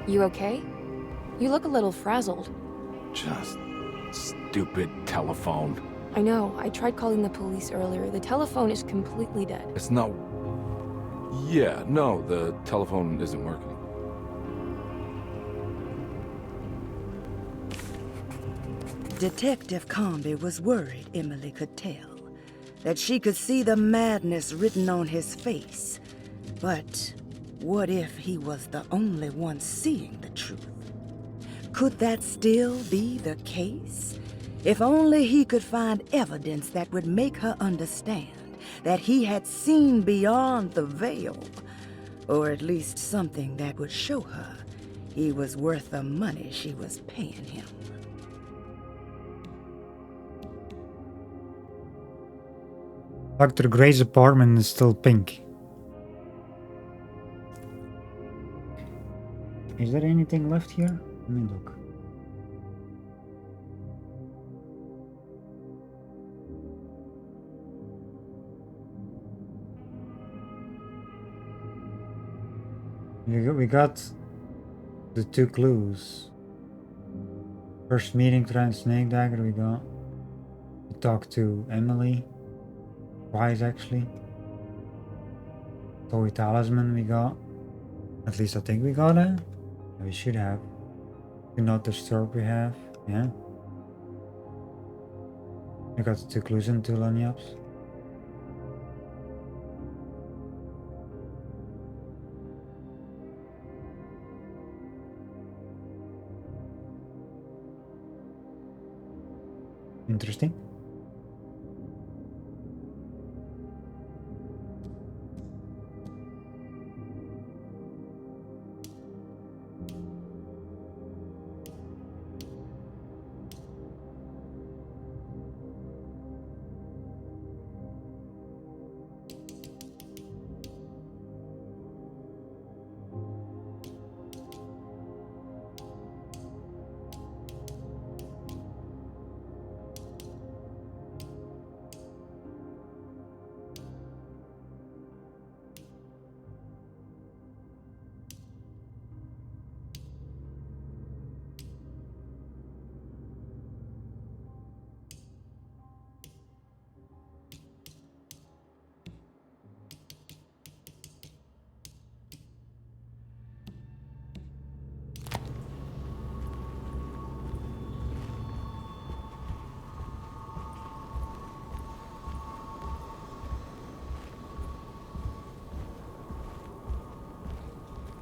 You okay? You look a little frazzled. Just stupid telephone. I know. I tried calling the police earlier. The telephone is completely dead. It's not... Yeah, no, the telephone isn't working. Detective Comby was worried Emily could tell, that she could see the madness written on his face. But what if he was the only one seeing the truth? Could that still be the case? If only he could find evidence that would make her understand that he had seen beyond the veil, or at least something that would show her he was worth the money she was paying him. Dr. Gray's apartment is still pink. Is there anything left here? Let me look. We got the 2 clues. First meeting, trying snake dagger, we got to talk to Emily. Twice actually. Toy talisman we got. At least I think we got it. We should have. Do not disturb we have. Yeah. We got the 2 clues and 2 lanyards. Interesting.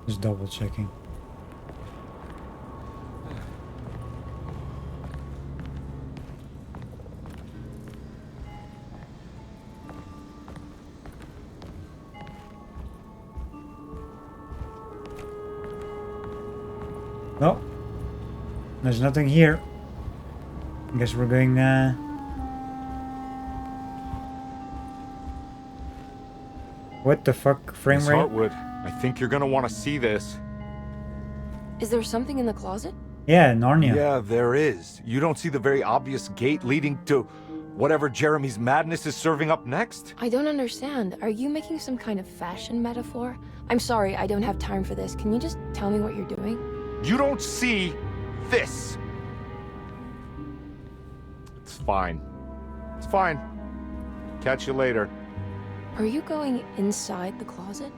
Just double checking. No, there's nothing here. I guess we're going what the fuck, frame Miss rate? Hartwood, I think you're gonna want to see this. Is there something in the closet? Yeah, Narnia. Yeah, there is. You don't see the very obvious gate leading to whatever Jeremy's madness is serving up next? I don't understand. Are you making some kind of fashion metaphor? I'm sorry, I don't have time for this. Can you just tell me what you're doing? You don't see this. It's fine. It's fine. Catch you later. Are you going inside the closet?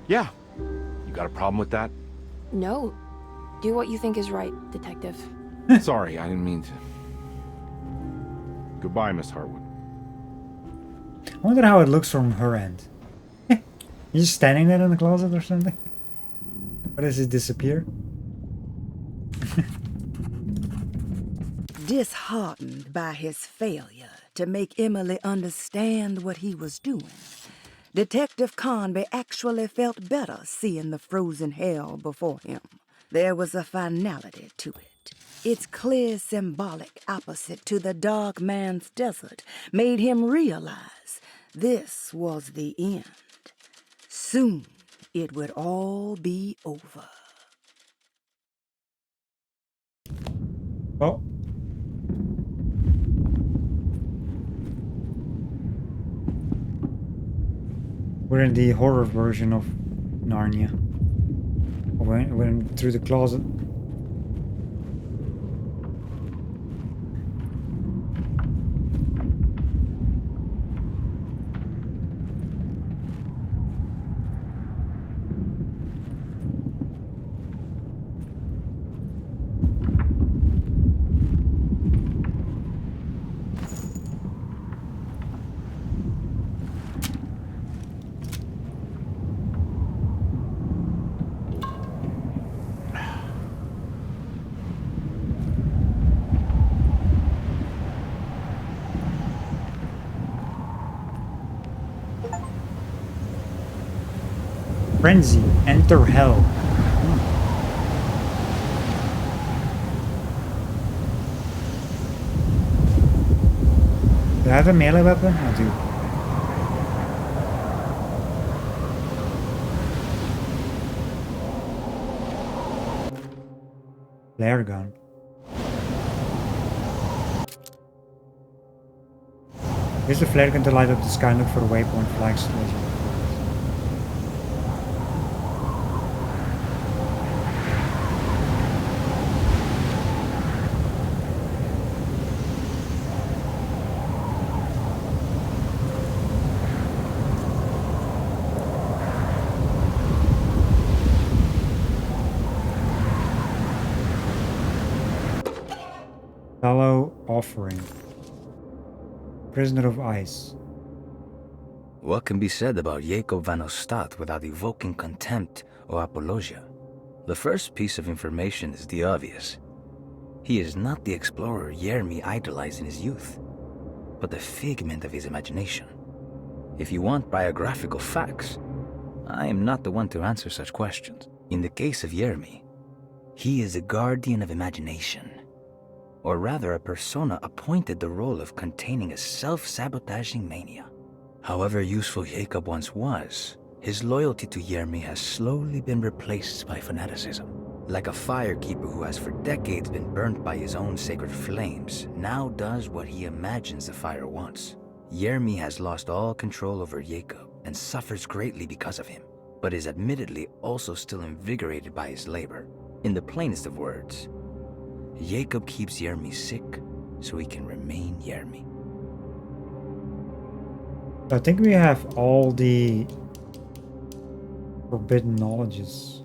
Yeah. You got a problem with that? No. Do what you think is right, detective. Sorry, I didn't mean to. Goodbye, Miss Hartwood. I wonder how it looks from her end. He's standing there in the closet or something? Or does it disappear? Disheartened by his failure to make Emily understand what he was doing, Detective Conby actually felt better seeing the frozen hell before him. There was a finality to it. Its clear symbolic opposite to the dark man's desert made him realize this was the end. Soon it would all be over. Oh. We're in the horror version of Narnia. We're through the closet. Frenzy, enter hell. Do I have a melee weapon? I do. Flare gun. Use the flare gun to light up the sky and look for waypoint flags. Fellow offering. Prisoner of ice. What can be said about Jacob van Ostad without evoking contempt or apologia? The first piece of information is the obvious. He is not the explorer Jeremy idolized in his youth, but the figment of his imagination. If you want biographical facts, I am not the one to answer such questions. In the case of Jeremy, he is a guardian of imagination, or rather a persona appointed the role of containing a self-sabotaging mania. However useful Jacob once was, his loyalty to Jeremy has slowly been replaced by fanaticism. Like a firekeeper who has for decades been burnt by his own sacred flames, now does what he imagines the fire wants. Jeremy has lost all control over Jacob and suffers greatly because of him, but is admittedly also still invigorated by his labor. In the plainest of words, Jacob keeps Jeremy sick so he can remain Jeremy. I think we have all the forbidden knowledges.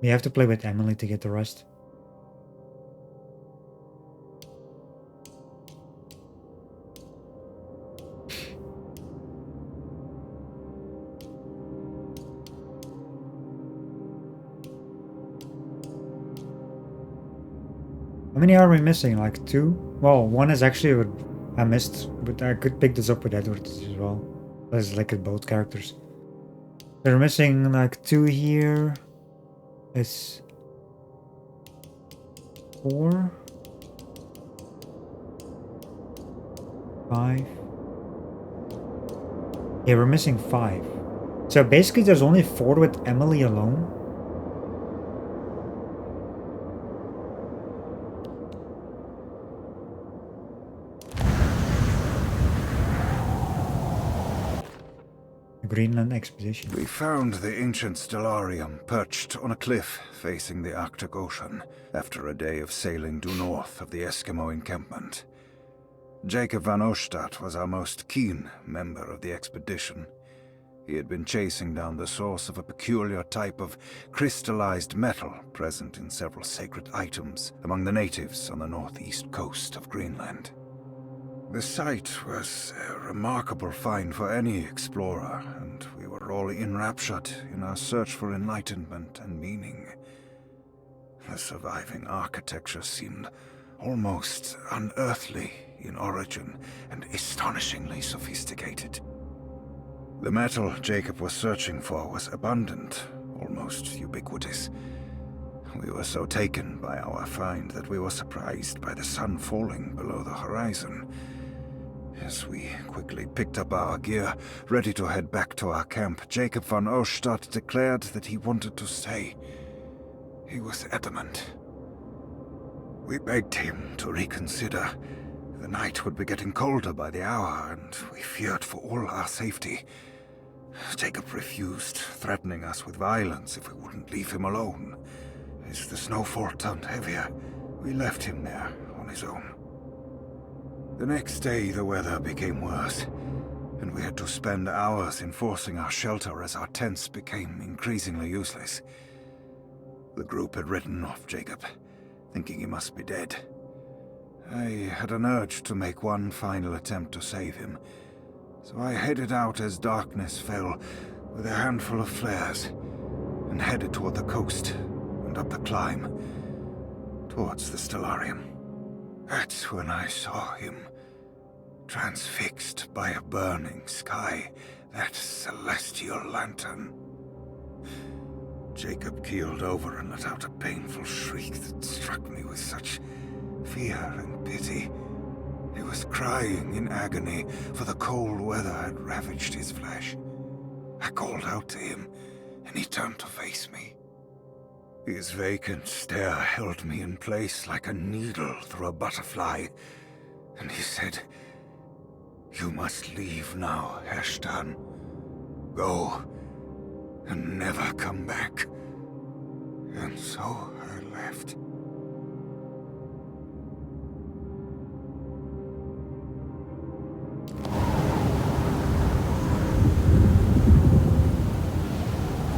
We have to play with Emily to get the rest. How many are we missing? Like 2? Well, one is actually what I missed, but I could pick this up with Edward as well. Let's look at both characters. They're missing like 2 here. It's 4, 5. Yeah, we're missing 5. So basically there's only 4 with Emily alone. Greenland expedition. We found the ancient stellarium perched on a cliff facing the Arctic Ocean after a day of sailing due north of the Eskimo encampment. Jacob van Ostad was our most keen member of the expedition. He had been chasing down the source of a peculiar type of crystallized metal present in several sacred items among the natives on the northeast coast of Greenland. The site was a remarkable find for any explorer, and we were all enraptured in our search for enlightenment and meaning. The surviving architecture seemed almost unearthly in origin and astonishingly sophisticated. The metal Jacob was searching for was abundant, almost ubiquitous. We were so taken by our find that we were surprised by the sun falling below the horizon. As we quickly picked up our gear, ready to head back to our camp, Jacob van Oostad declared that he wanted to stay. He was adamant. We begged him to reconsider. The night would be getting colder by the hour, and we feared for all our safety. Jacob refused, threatening us with violence if we wouldn't leave him alone. As the snowfall turned heavier, we left him there on his own. The next day, the weather became worse, and we had to spend hours enforcing our shelter as our tents became increasingly useless. The group had written off Jacob, thinking he must be dead. I had an urge to make one final attempt to save him, so I headed out as darkness fell with a handful of flares and headed toward the coast and up the climb towards the Stellarium. That's when I saw him, transfixed by a burning sky, that celestial lantern. Jacob keeled over and let out a painful shriek that struck me with such fear and pity. He was crying in agony, for the cold weather had ravaged his flesh. I called out to him, and he turned to face me. His vacant stare held me in place like a needle through a butterfly, and he said, "You must leave now, Ashtan. Go, and never come back." And so I left.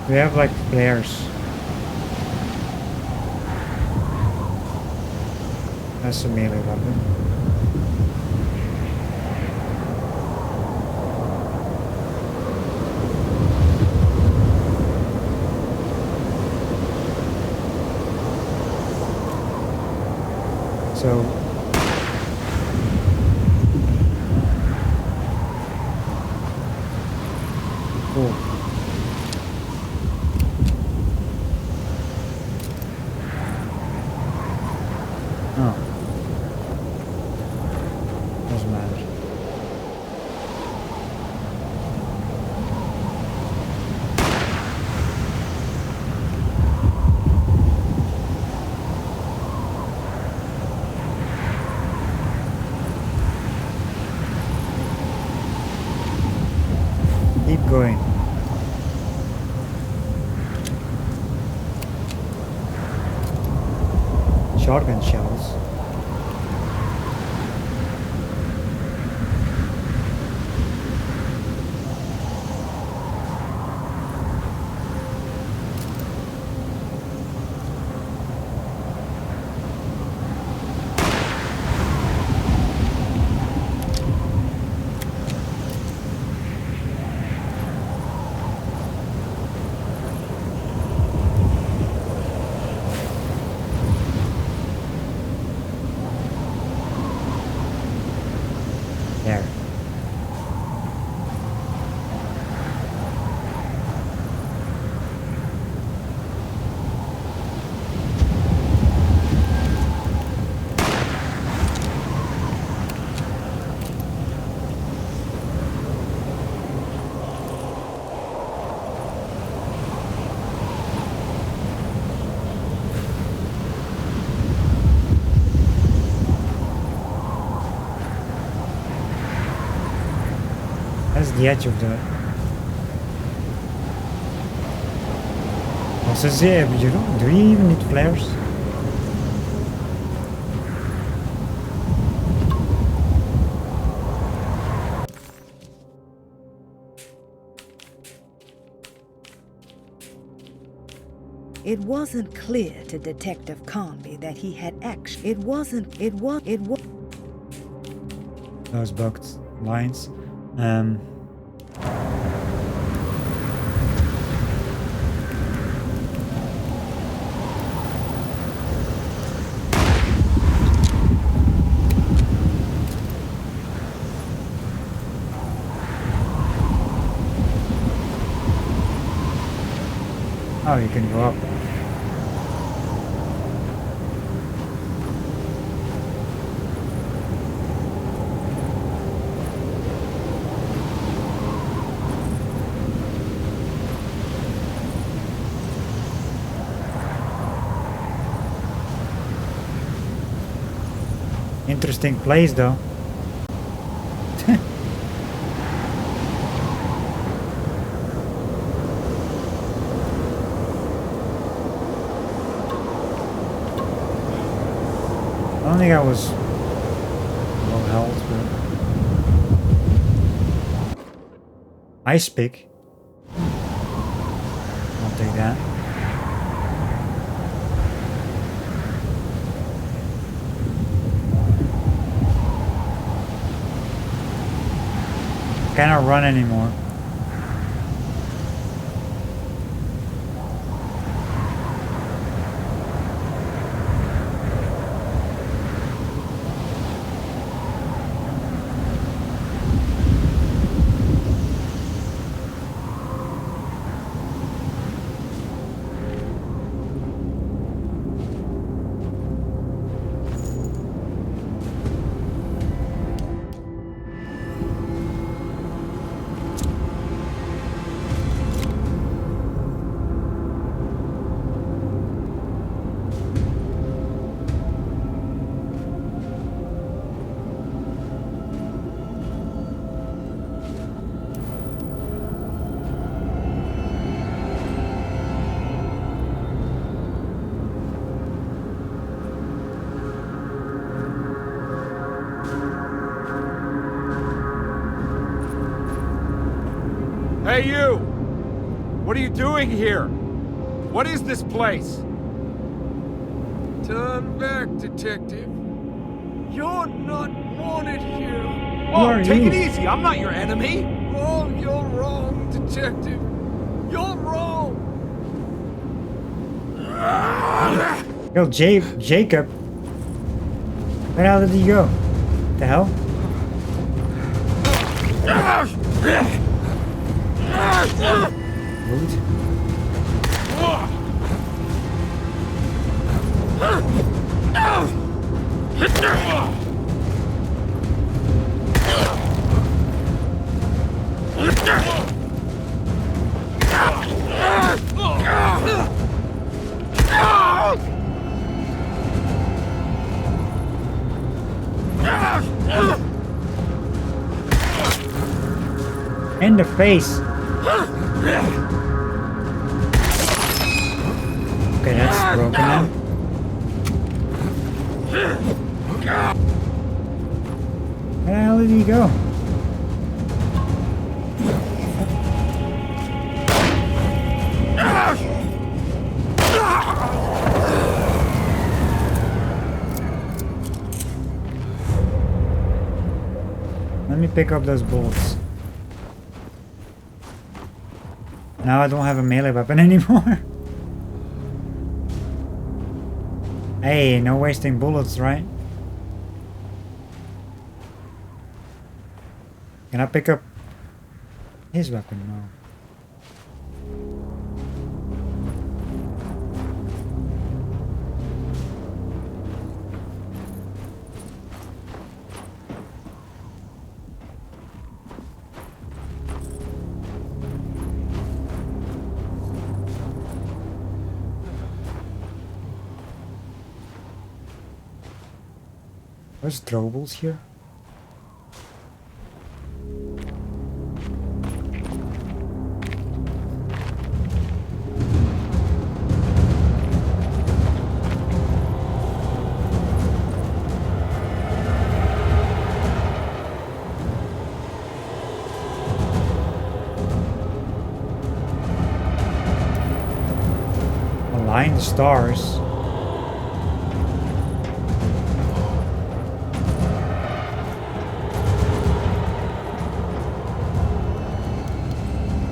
We have like flares. That's a melee weapon. So cool. Oh. Doesn't matter. Keep going. Shotgun shells. There. That's the edge of the... Wat ze zeggen, do you even need flares? It wasn't clear to Detective Conby that he had actually... It was... Those bugged lines. Oh, you can go up. interesting place though. I don't think I was low health, but ice pick. I'll take that. Cannot run anymore. Hey, you! What are you doing here? What is this place? Turn back, detective. You're not wanted here. Whoa, take it easy. I'm not your enemy. Oh, you're wrong, detective. You're wrong. Yo, Jacob. Where the hell did he go? The hell? Rude. In the face. Okay, that's broken now. Where the hell did he go? Let me pick up those bullets. Now I don't have a melee weapon anymore. Hey, no wasting bullets, right? Can I pick up his weapon? No. There's throwables here. Align the stars.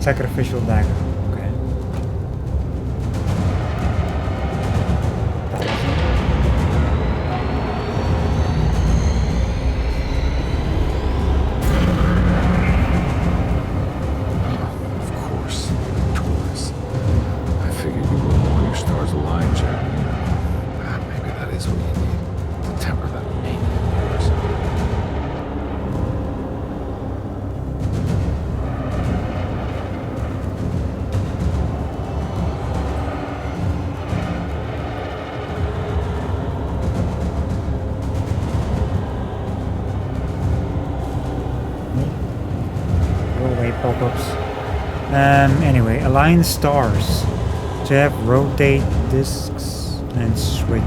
Sacrificial dagger. Okay. Of course, Taurus. I figured you were more your stars aligned, Jeremy. Maybe that is what you need to temper that mania of yours. pop-ups. Anyway, align stars. Tab, rotate discs, and switch.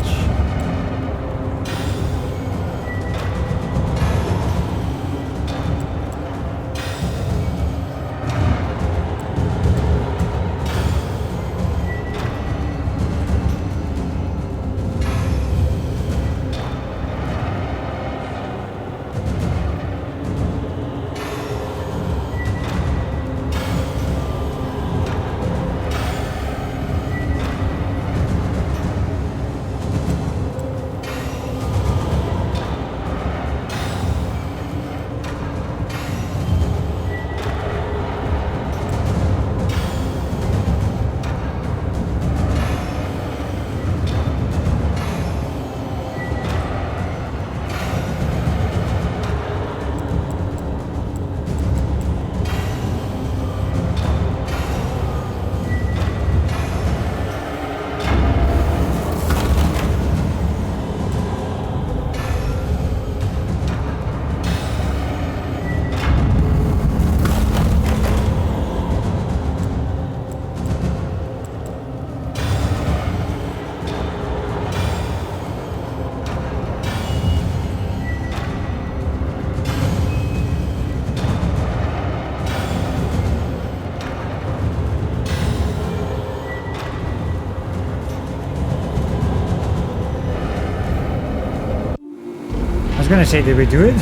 I was gonna say, did we do it?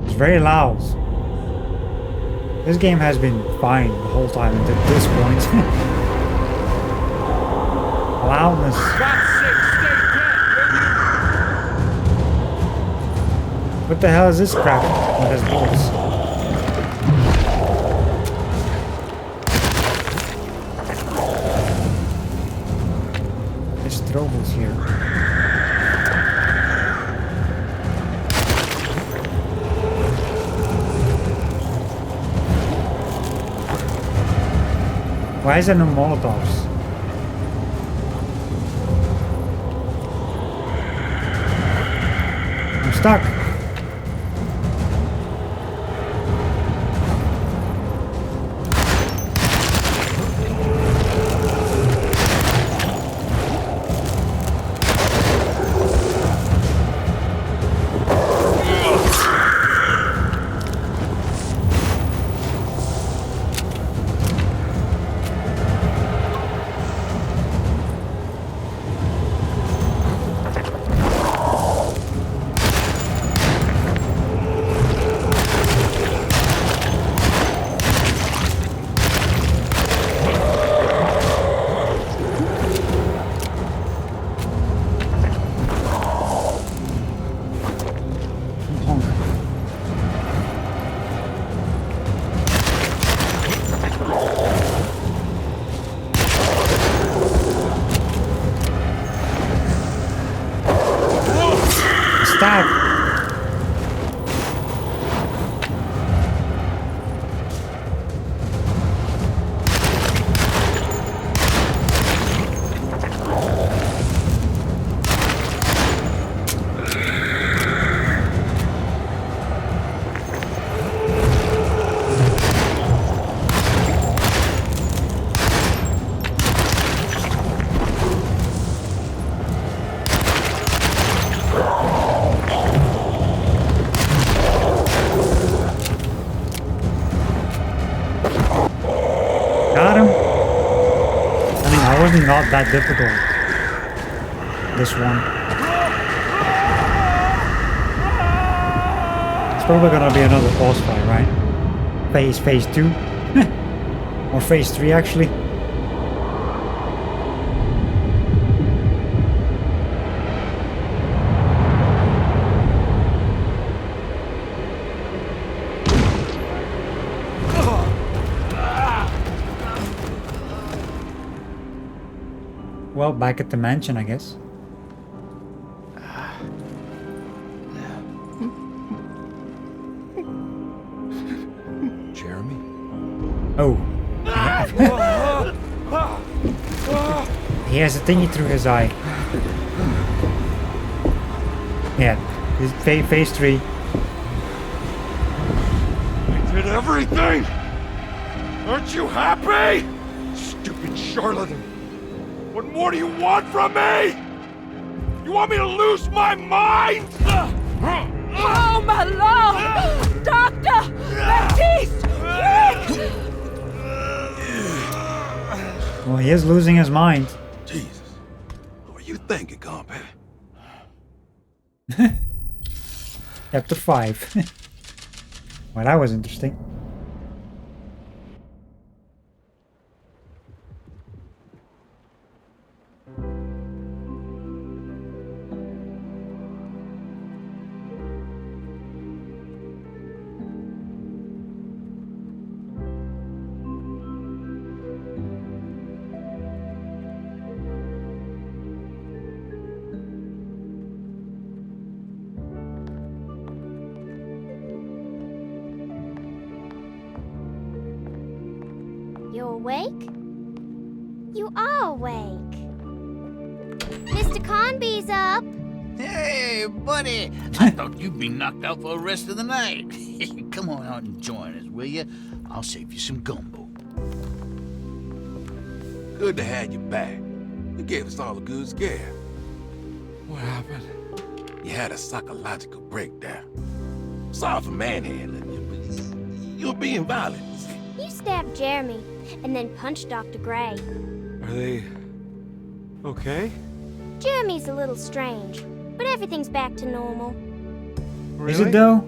It's very loud. This game has been fine the whole time until this point. Loudness. What the hell is this crap? What has bullets? There's troubles here. Why is there no Molotovs? I'm stuck. Stop! Got him. I mean, that wasn't not that difficult. This one. It's probably gonna be another boss fight, right? Phase 2. Or phase 3 actually. Well, back at the mansion, I guess. Jeremy? Oh. He has a thingy through his eye. Yeah, his phase 3. I did everything! Aren't you happy? Stupid charlatan! What more do you want from me? You want me to lose my mind? Oh, my lord! Doctor! Baptiste! Quick! Well, he is losing his mind. Jesus. What were you thinking, compadre? Chapter 5. Well, that was interesting. You awake? You are awake. Mr. Conby's up. Hey, buddy! I thought you'd be knocked out for the rest of the night. Come on out and join us, will you? I'll save you some gumbo. Good to have you back. You gave us all a good scare. What happened? You had a psychological breakdown. Sorry for manhandling you, but you're being violent. You stabbed Jeremy and then punched Dr. Gray. Are they... okay? Jeremy's a little strange, but everything's back to normal. Is it though?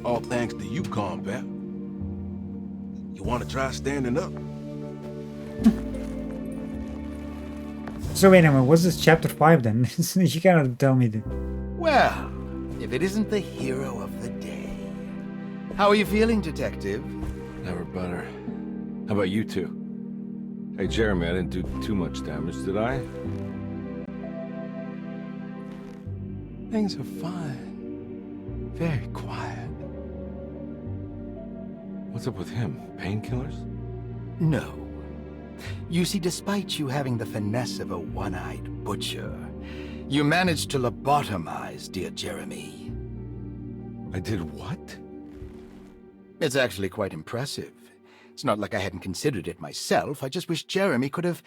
All thanks to you, combat. You want to try standing up? So wait a minute, what's this chapter 5 then? You cannot tell me that. Well, if it isn't the hero of the day. How are you feeling, detective? Never better. How about you two? Hey, Jeremy, I didn't do too much damage, did I? Things are fine. Very quiet. What's up with him? Painkillers? No. You see, despite you having the finesse of a one-eyed butcher, you managed to lobotomize dear Jeremy. I did what? It's actually quite impressive. It's not like I hadn't considered it myself. I just wish Jeremy could have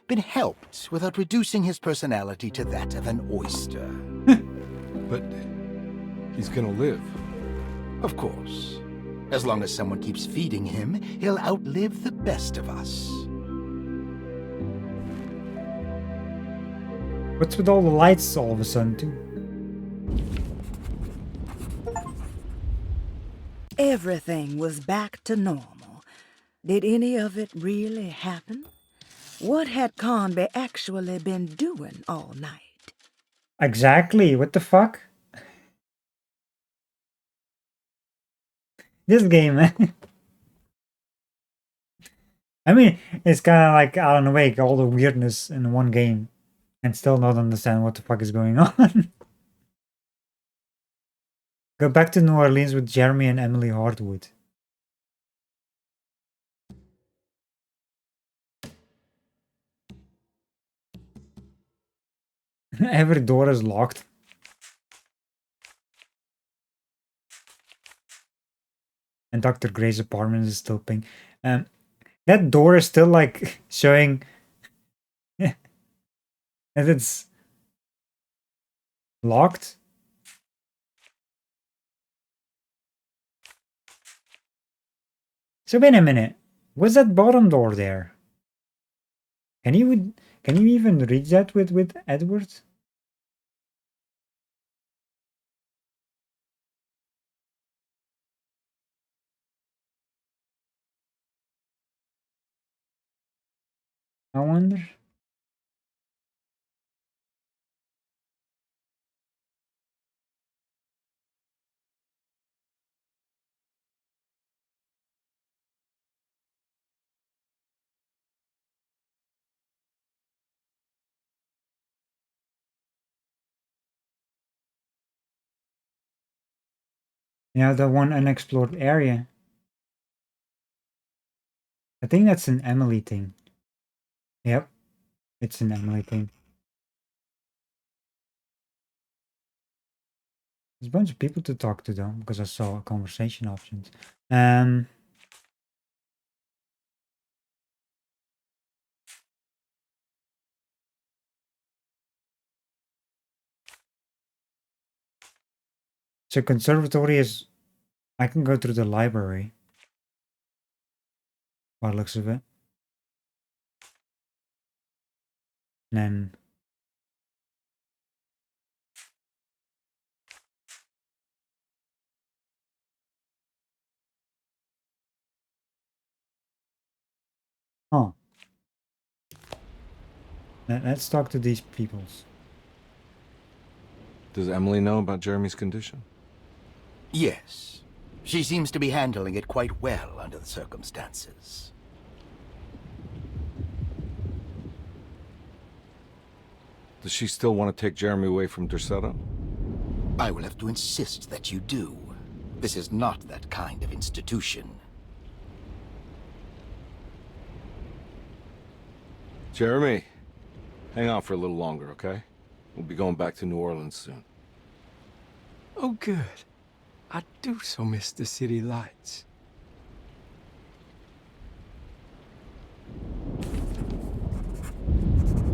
been helped without reducing his personality to that of an oyster. But he's gonna live. Of course. As long as someone keeps feeding him, he'll outlive the best of us. What's with all the lights all of a sudden too? Everything was back to normal. Did any of it really happen? What had Conby actually been doing all night? Exactly, what the fuck? This game, man. I mean, it's kind of like Alan Wake, all the weirdness in one game, and still not understand what the fuck is going on. Go back to New Orleans with Jeremy and Emily Hartwood. Every door is locked. And Dr. Gray's apartment is still pink. That door is still like showing that it's locked. So wait a minute. What's that bottom door there? Can you even reach that with Edward? I wonder. Yeah, the one unexplored area. I think that's an Emily thing. Yep, it's an Emily thing. There's a bunch of people to talk to though, because I saw conversation options. So conservatory is, I can go through the library. By the looks of it. And then oh. Let's talk to these peoples. Does Emily know about Jeremy's condition? Yes. She seems to be handling it quite well under the circumstances. Does she still want to take Jeremy away from Derceto? I will have to insist that you do. This is not that kind of institution. Jeremy, hang on for a little longer, okay? We'll be going back to New Orleans soon. Oh, good. I do so miss the city lights.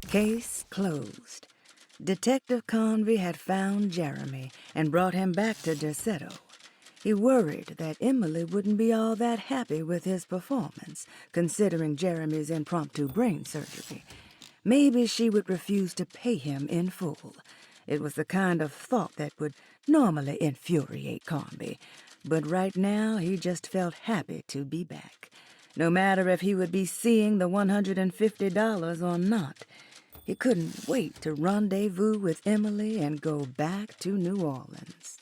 Case closed. Detective Convey had found Jeremy and brought him back to Derceto. He worried that Emily wouldn't be all that happy with his performance, considering Jeremy's impromptu brain surgery. Maybe she would refuse to pay him in full. It was the kind of thought that would normally infuriate Convey, but right now he just felt happy to be back. No matter if he would be seeing the $150 or not, he couldn't wait to rendezvous with Emily and go back to New Orleans.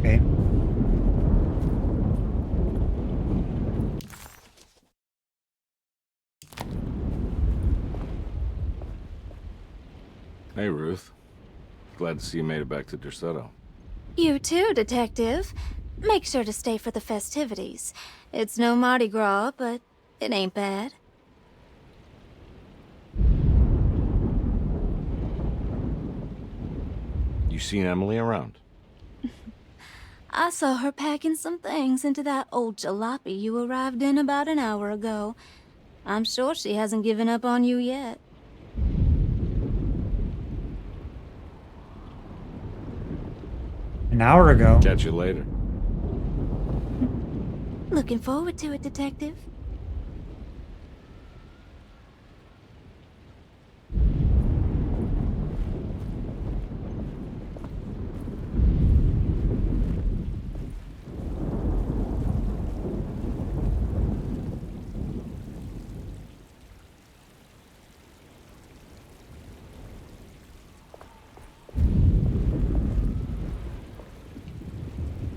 Okay. Hey, Ruth. Glad to see you made it back to Derceto. You too, Detective. Make sure to stay for the festivities. It's no Mardi Gras, but it ain't bad. You seen Emily around? I saw her packing some things into that old jalopy you arrived in about an hour ago. I'm sure she hasn't given up on you yet. An hour ago. Catch you later. Looking forward to it, Detective.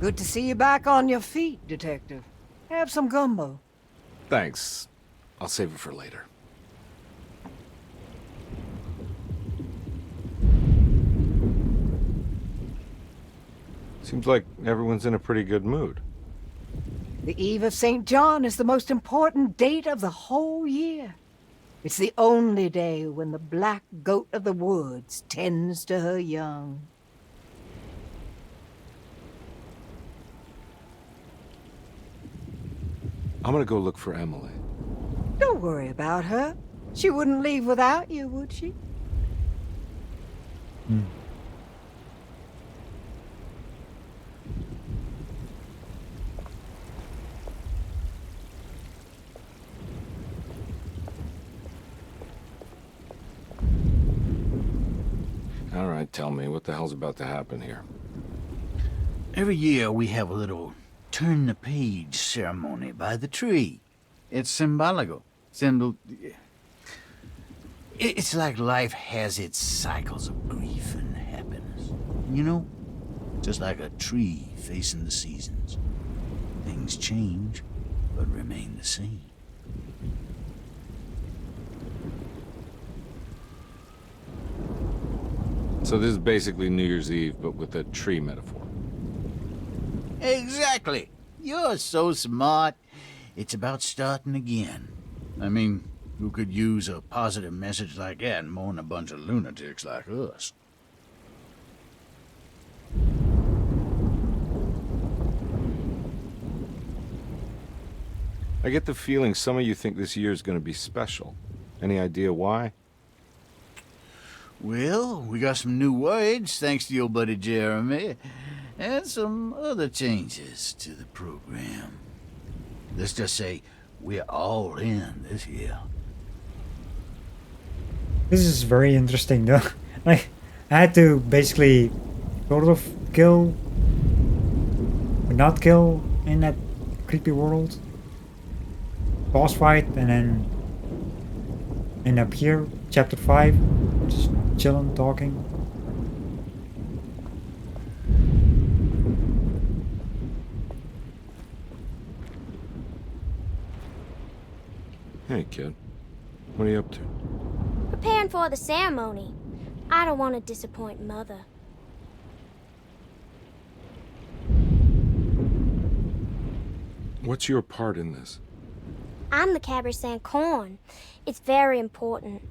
Good to see you back on your feet, Detective. Have some gumbo. Thanks. I'll save it for later. Seems like everyone's in a pretty good mood. The Eve of St. John is the most important date of the whole year. It's the only day when the black goat of the woods tends to her young. I'm gonna go look for Emily. Don't worry about her. She wouldn't leave without you, would she? Alright, tell me, what the hell's about to happen here? Every year we have a little turn-the-page ceremony by the tree. It's symbolical. It's like life has its cycles of grief and happiness. You know? Just like a tree facing the seasons. Things change, but remain the same. So this is basically New Year's Eve, but with a tree metaphor. Exactly. You're so smart. It's about starting again. I mean, who could use a positive message like that more than a bunch of lunatics like us? I get the feeling some of you think this year is going to be special. Any idea why? Well, we got some new words, thanks to your buddy Jeremy, and some other changes to the program. Let's just say we're all in this year. This is very interesting though. Like, I had to basically sort of kill, or not kill in that creepy world. Boss fight, and then end up here, chapter 5, just chilling, talking. Hey, kid. What are you up to? Preparing for the ceremony. I don't want to disappoint Mother. What's your part in this? I'm the Cabersan Corn. It's very important.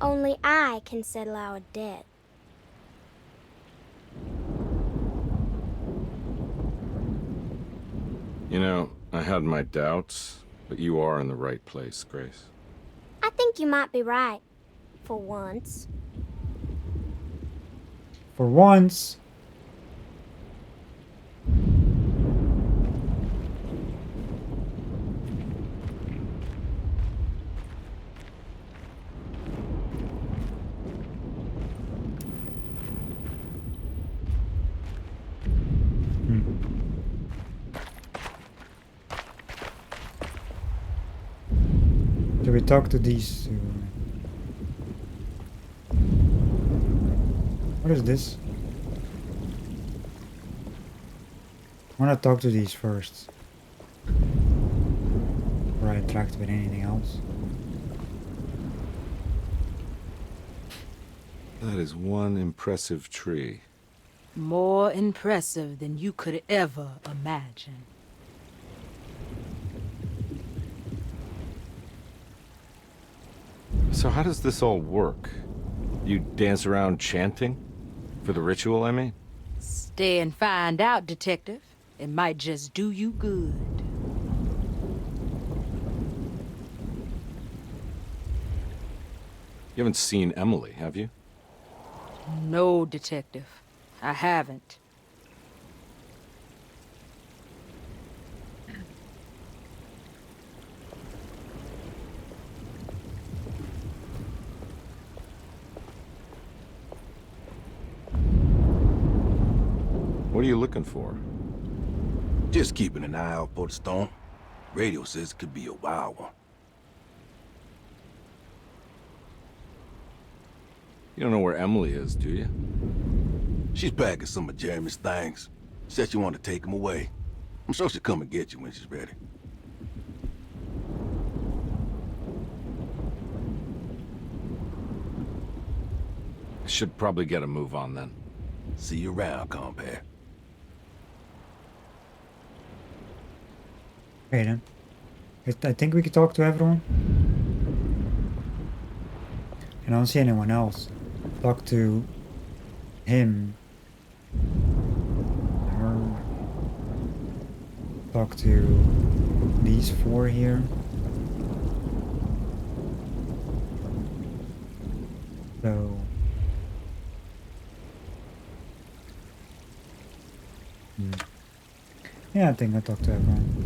Only I can settle our debt. You know, I had my doubts, but you are in the right place, Grace. I think you might be right. For once. For once. Should we talk to these two? What is this? I want to talk to these first before I interact with anything else. That is one impressive tree. More impressive than you could ever imagine. So how does this all work? You dance around chanting? For the ritual, I mean? Stay and find out, Detective. It might just do you good. You haven't seen Emily, have you? No, Detective. I haven't. What are you looking for? Just keeping an eye out for the storm. Radio says it could be a wild one. You don't know where Emily is, do you? She's packing some of Jeremy's things. Said she wanted to take them away. I'm sure she'll come and get you when she's ready. I should probably get a move on then. See you around, compare. Okay then. I think we could talk to everyone. I don't see anyone else. Talk to him. Her. Talk to these four here. So. Yeah, I think I talked to everyone.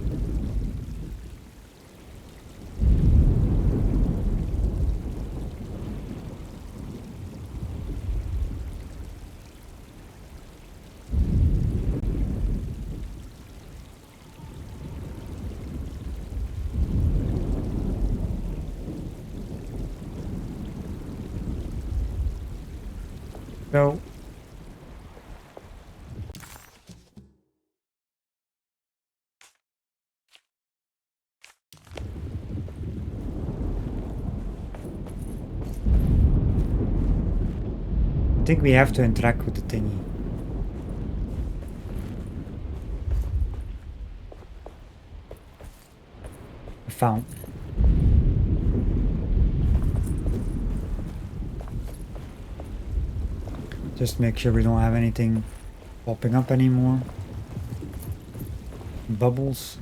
So I think we have to interact with the thingy. I found. Just make sure we don't have anything popping up anymore. Bubbles.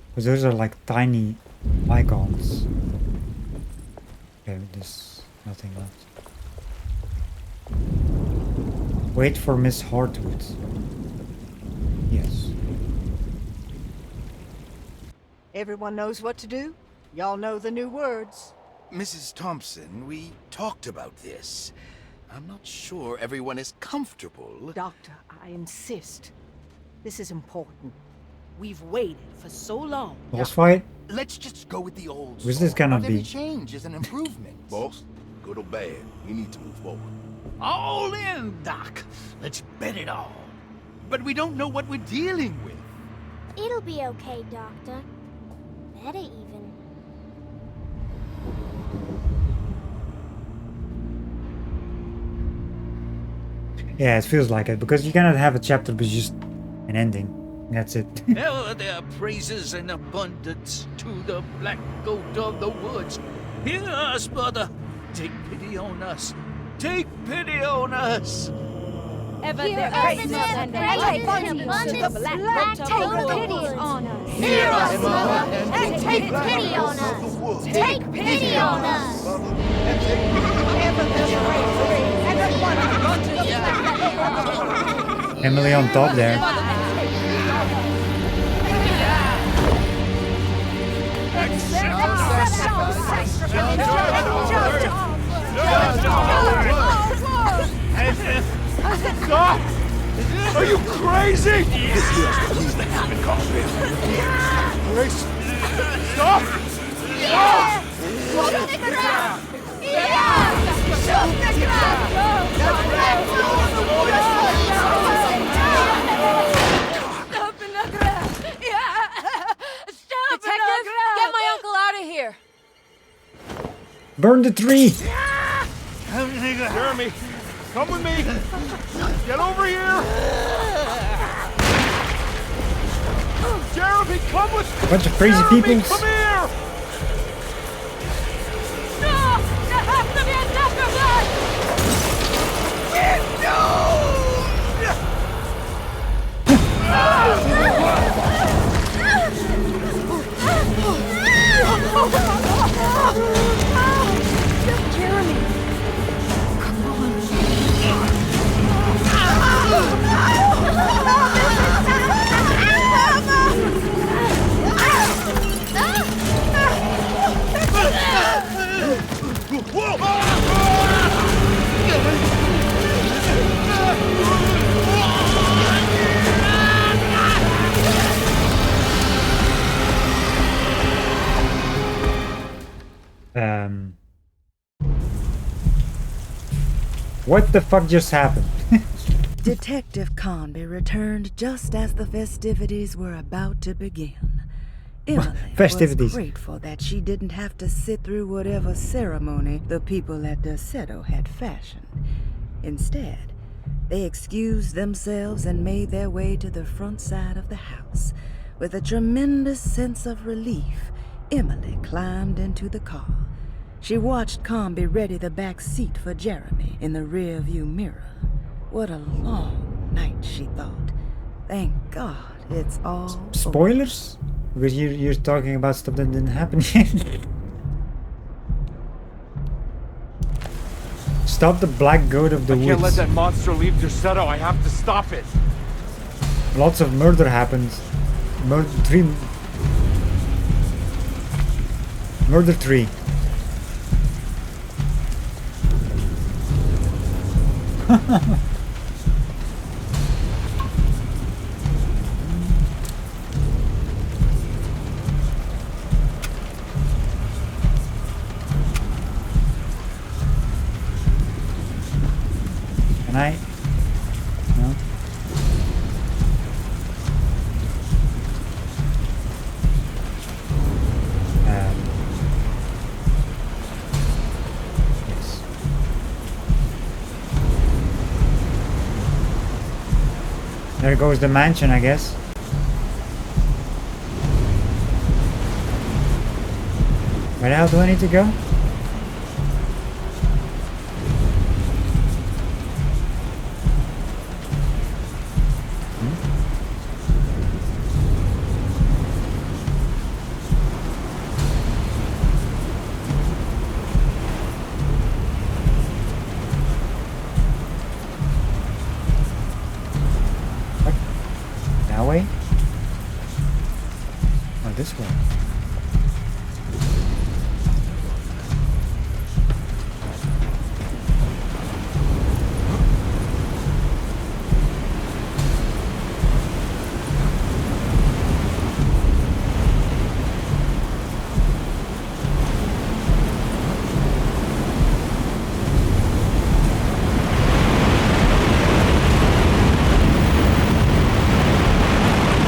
Because those are like tiny icons. Okay, there's nothing left. Wait for Miss Hartwood. Yes. Everyone knows what to do? Y'all know the new words. Mrs. Thompson, we talked about this. I'm not sure everyone is comfortable. Doctor, I insist. This is important. We've waited for so long. Boss fight? Let's just go with the old. Who's this gonna Not every be? change is an improvement. Boss, good or bad, we need to move forward. All in, Doc. Let's bet it all. But we don't know what we're dealing with. It'll be okay, Doctor. Better even. Yeah, it feels like it, because you cannot have a chapter with just an ending. That's it. Now there praises and abundance to the black goat of the woods. Hear us, mother. Take pity on us. Take pity on us. Ever Hear there us, praises mother, and praises abundance and to the abundance, black goat take of the pity woods. on us. Hear us, mother, and take pity on us. Take pity on us. Emily on top there. Stop! Are you crazy? He's the habit coffin. Grace! Stop! Stop! Shoot the ground! Yeah! Shoot the ground! Stop in the ground! Yeah! Stop in the ground! Get my uncle out of here! Burn the tree! Jeremy, come with me! Get over here! Jeremy, come with me! Bunch of crazy Jeremy, peoples. come here! No! There has to be enough of us! Jeremy! Come on. What the fuck just happened? Detective Conby returned just as the festivities were about to begin. Emily Festivities. was grateful that she didn't have to sit through whatever ceremony the people at Derceto had fashioned. Instead, they excused themselves and made their way to the front side of the house. With a tremendous sense of relief, Emily climbed into the car. She watched Conby ready the back seat for Jeremy in the rearview mirror. What a long night, she thought. Thank God it's all over. Spoilers? Because you're talking about stuff that didn't happen yet. Stop the black goat of the I woods. can't let that monster leave Derceto. I have to stop it. Lots of murder happens. Murder 3. There goes the mansion, I guess. Where the hell do I need to go? That way? Or this way?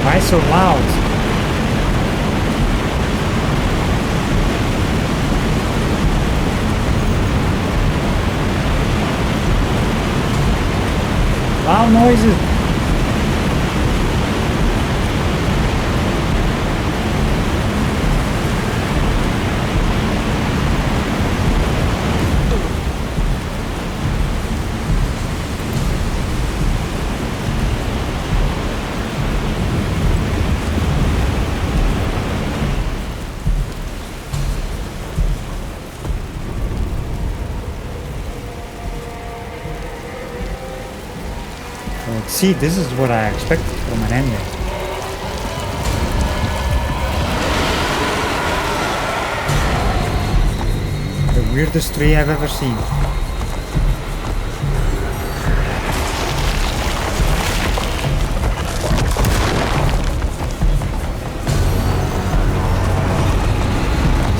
Why so loud? Loud noises. See, this is what I expected from an ending. The weirdest tree I've ever seen.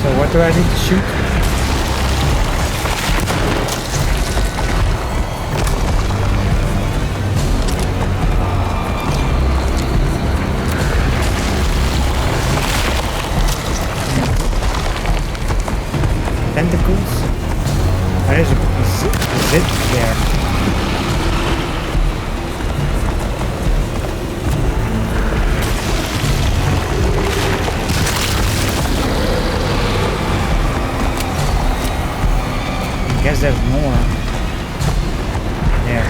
So what do I need to shoot? Tentacles? There is a zit there. I guess there's more. There.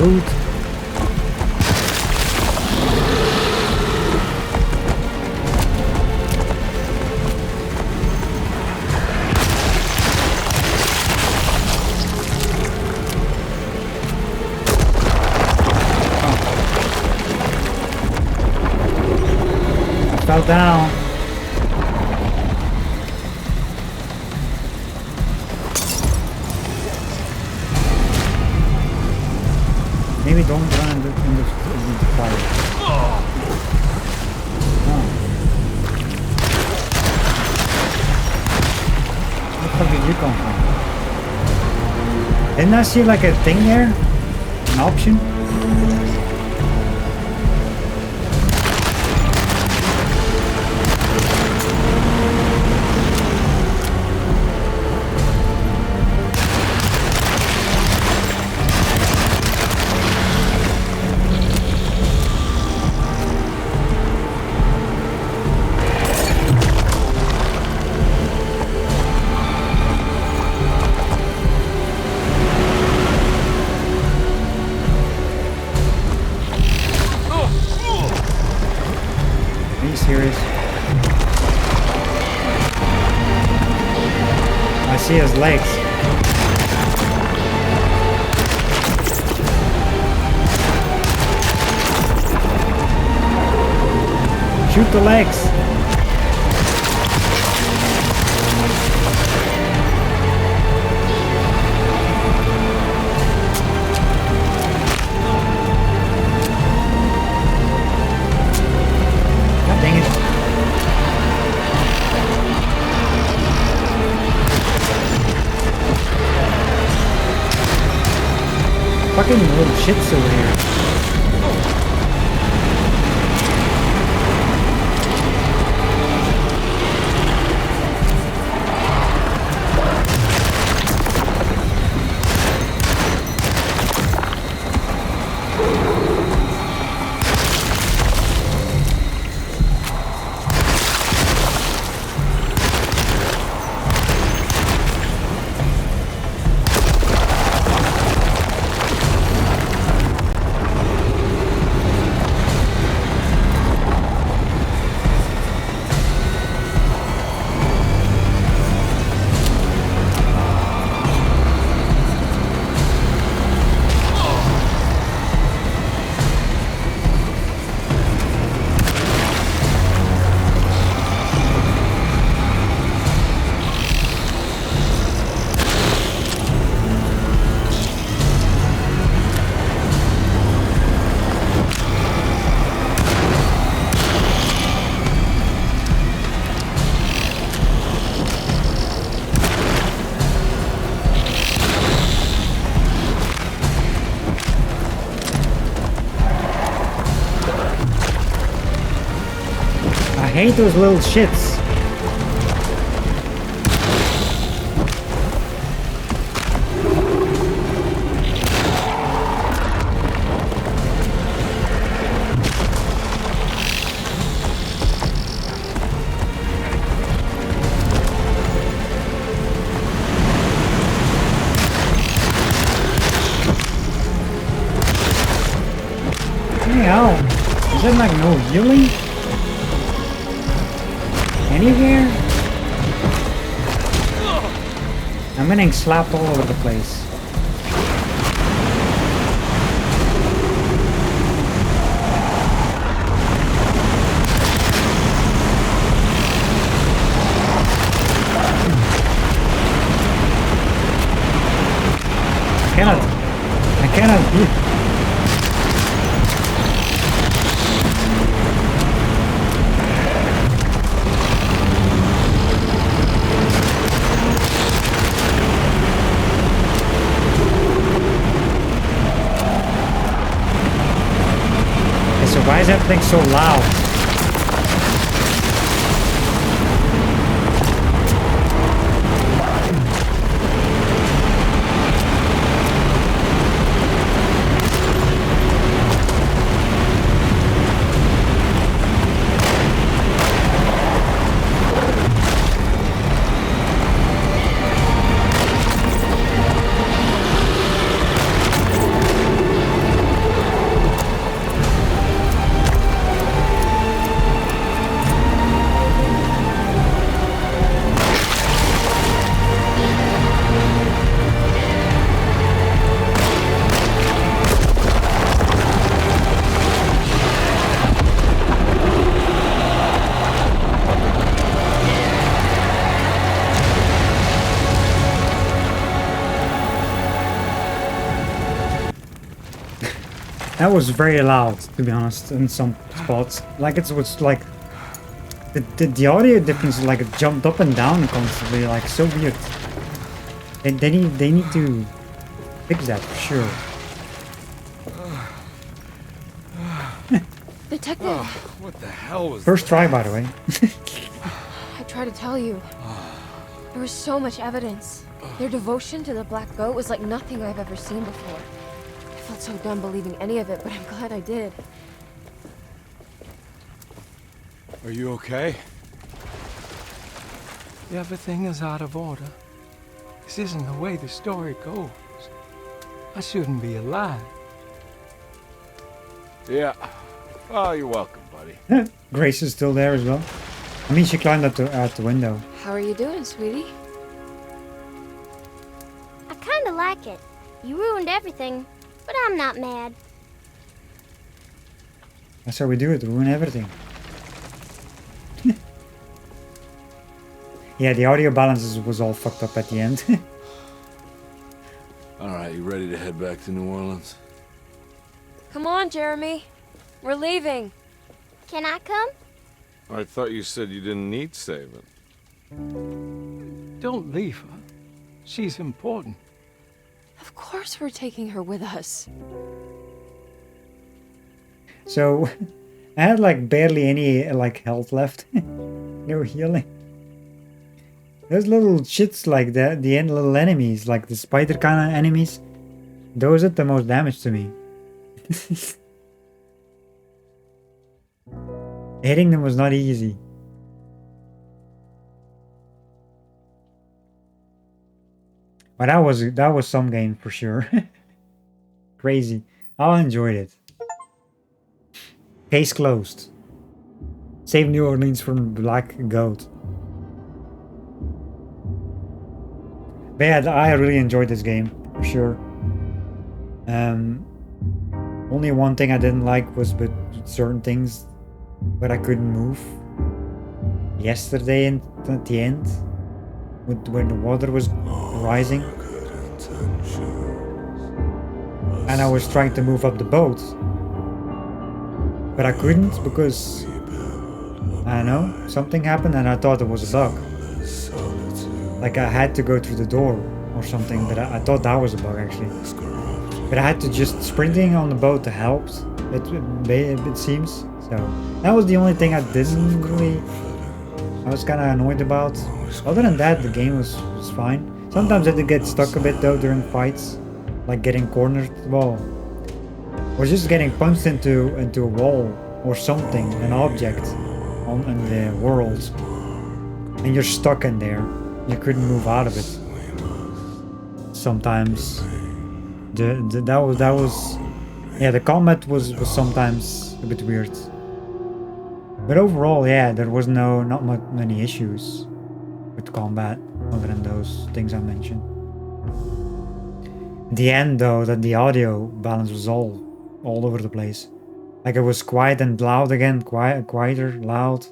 Loot. I fell down. Maybe don't run in the fire. Oh. Where the fuck did you come from? Didn't I see like a thing there? An option? I see his legs. Shoot the legs. God dang it. fucking little shits over here. I hate those little shits. Hell, is there like no healing? Anywhere? I'm getting slapped all over the place. I cannot beat. Why is everything so loud? That was very loud, to be honest, in some spots. Like it was like the audio difference, like it jumped up and down constantly, like so weird. And they need to fix that for sure. Detective. Oh, what the hell was First try, by the way. I tried to tell you. There was so much evidence. Their devotion to the Black Goat was like nothing I've ever seen before. I felt so dumb believing any of it, but I'm glad I did. Are you okay? Everything is out of order. This isn't the way the story goes. I shouldn't be alive. Yeah. Oh, you're welcome, buddy. Grace is still there as well. I mean, she climbed out the window. How are you doing, sweetie? I kinda like it. You ruined everything, but I'm not mad. That's how we do it, ruin everything. Yeah, the audio balance was all fucked up at the end. Alright, you ready to head back to New Orleans? Come on, Jeremy. We're leaving. Can I come? I thought you said you didn't need saving. Don't leave her. She's important. Of course we're taking her with us. So, I had like barely any like health left. No healing. Those little shits like that, the little enemies, like the spider kind of enemies, those did the most damage to me. Hitting them was not easy. But that was some game for sure. Crazy. I enjoyed it. Case closed. Save New Orleans from Black Goat. But yeah, I really enjoyed this game for sure. Only one thing I didn't like was with certain things, but I couldn't move. Yesterday and at the end, when the water was rising, and I was trying to move up the boat, but I couldn't because I don't know, something happened and I thought it was a bug. Like I had to go through the door or something, but I thought that was a bug actually. But I had to just sprinting on the boat to help, it seems. So that was the only thing I didn't really, I was kind of annoyed about. Other than that, the game was fine. Sometimes I did get stuck a bit though during fights, like getting cornered, well, or just getting punched into a wall or something, an object in the world, and you're stuck in there. You couldn't move out of it. Sometimes that was yeah, the combat was sometimes a bit weird. But overall, yeah, there was not many issues with combat other than those things I mentioned. In the end though, that the audio balance was all over the place. Like it was quiet and loud again, quieter, loud.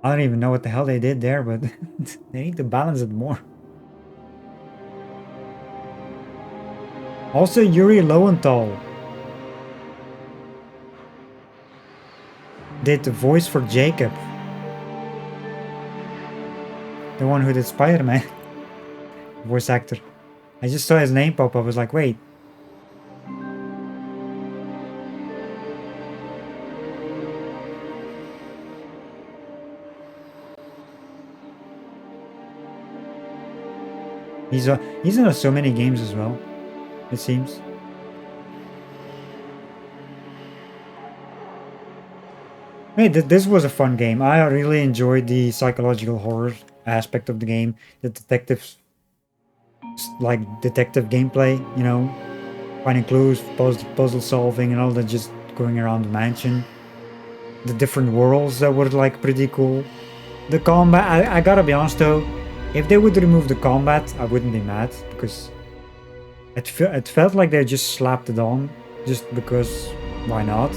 I don't even know what the hell they did there, but they need to balance it more. Also, Yuri Lowenthal did the voice for Jacob. The one who did Spider-Man. Voice actor. I just saw his name pop up. I was like, wait. He's in so many games as well, it seems. Hey, this was a fun game. I really enjoyed the psychological horror aspect of the game. The detective gameplay, you know, finding clues, puzzle solving and all that, just going around the mansion. The different worlds that were like pretty cool. The combat, I gotta be honest though, if they would remove the combat, I wouldn't be mad, because it felt like they just slapped it on, just because, why not?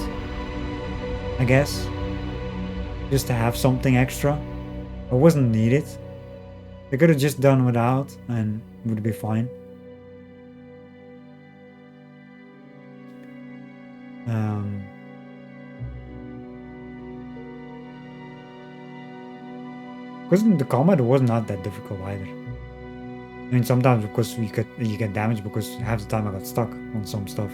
I guess. Just to have something extra. It wasn't needed. They could have just done without and it would be fine. Because the combat was not that difficult either. I mean, sometimes because you get damaged because half the time I got stuck on some stuff.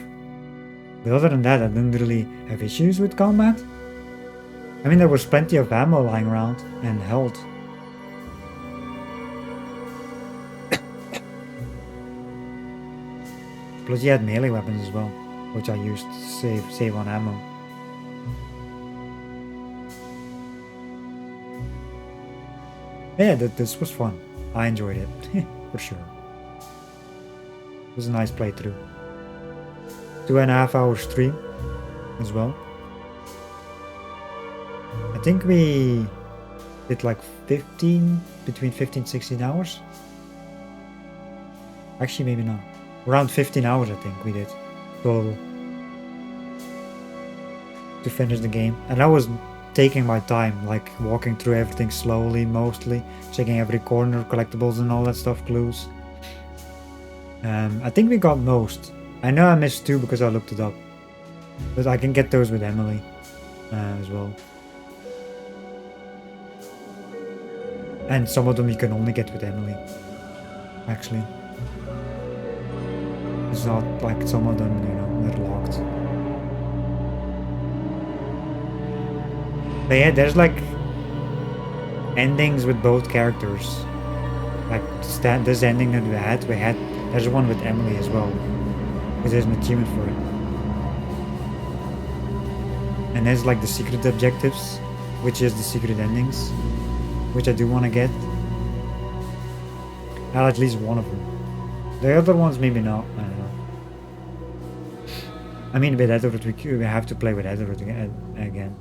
But other than that, I didn't really have issues with combat. I mean, there was plenty of ammo lying around and health. Plus you had melee weapons as well, which I used to save on ammo. Yeah, this was fun. I enjoyed it, for sure. It was a nice playthrough. 2.5 hour stream as well. I think we did like between 15 16 hours. Actually, maybe not. Around 15 hours, I think we did total to finish the game. And I was taking my time, like walking through everything slowly, mostly checking every corner, collectibles and all that stuff, clues. I think we got most. I know I missed 2 because I looked it up, but I can get those with Emily as well. And some of them you can only get with Emily, actually. It's not like some of them, you know, they're locked. But yeah, there's like endings with both characters. Like this ending that we had, there's one with Emily as well. Because there's an achievement for it. And there's like the secret objectives, which is the secret endings, which I do want to get. At least one of them. The other ones maybe not, I don't know. I mean with Edward we have to play with Edward again.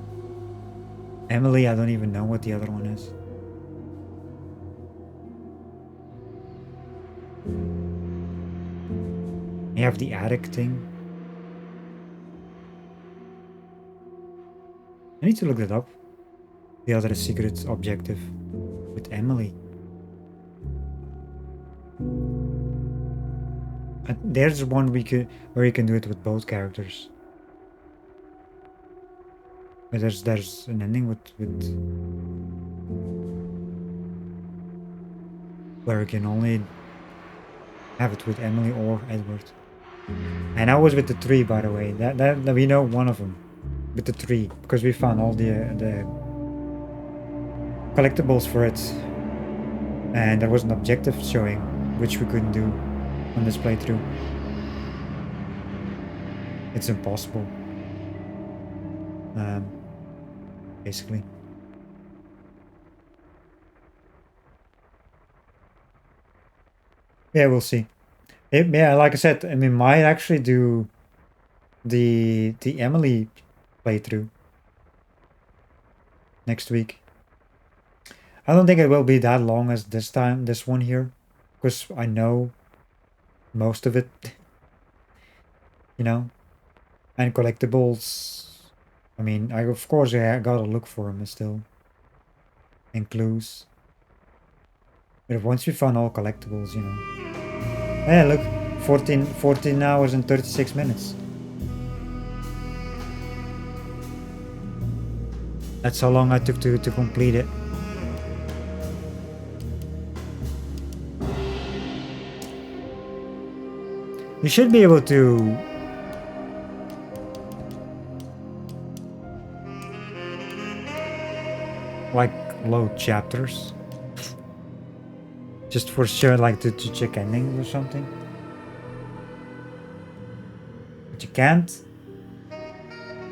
Emily, I don't even know what the other one is. You have the attic thing. I need to look that up. The other secret objective with Emily. There's one where you can do it with both characters. But there's an ending with where you can only have it with Emily or Edward. And I was with the 3, by the way. That we know one of them with the 3 because we found all the collectibles for it, and there was an objective showing which we couldn't do on this playthrough. It's impossible. Basically. Yeah, we'll see. Yeah, like I said, I mean, might actually do the Emily playthrough next week. I don't think it will be that long as this one here, because I know most of it, you know, and collectibles. I mean, of course I gotta look for them still, and clues. But once we found all collectibles, you know. Yeah, look, 14 hours and 36 minutes. That's how long I took to complete it. You should be able to like load chapters. Just for sure, like to check endings or something. But you can't.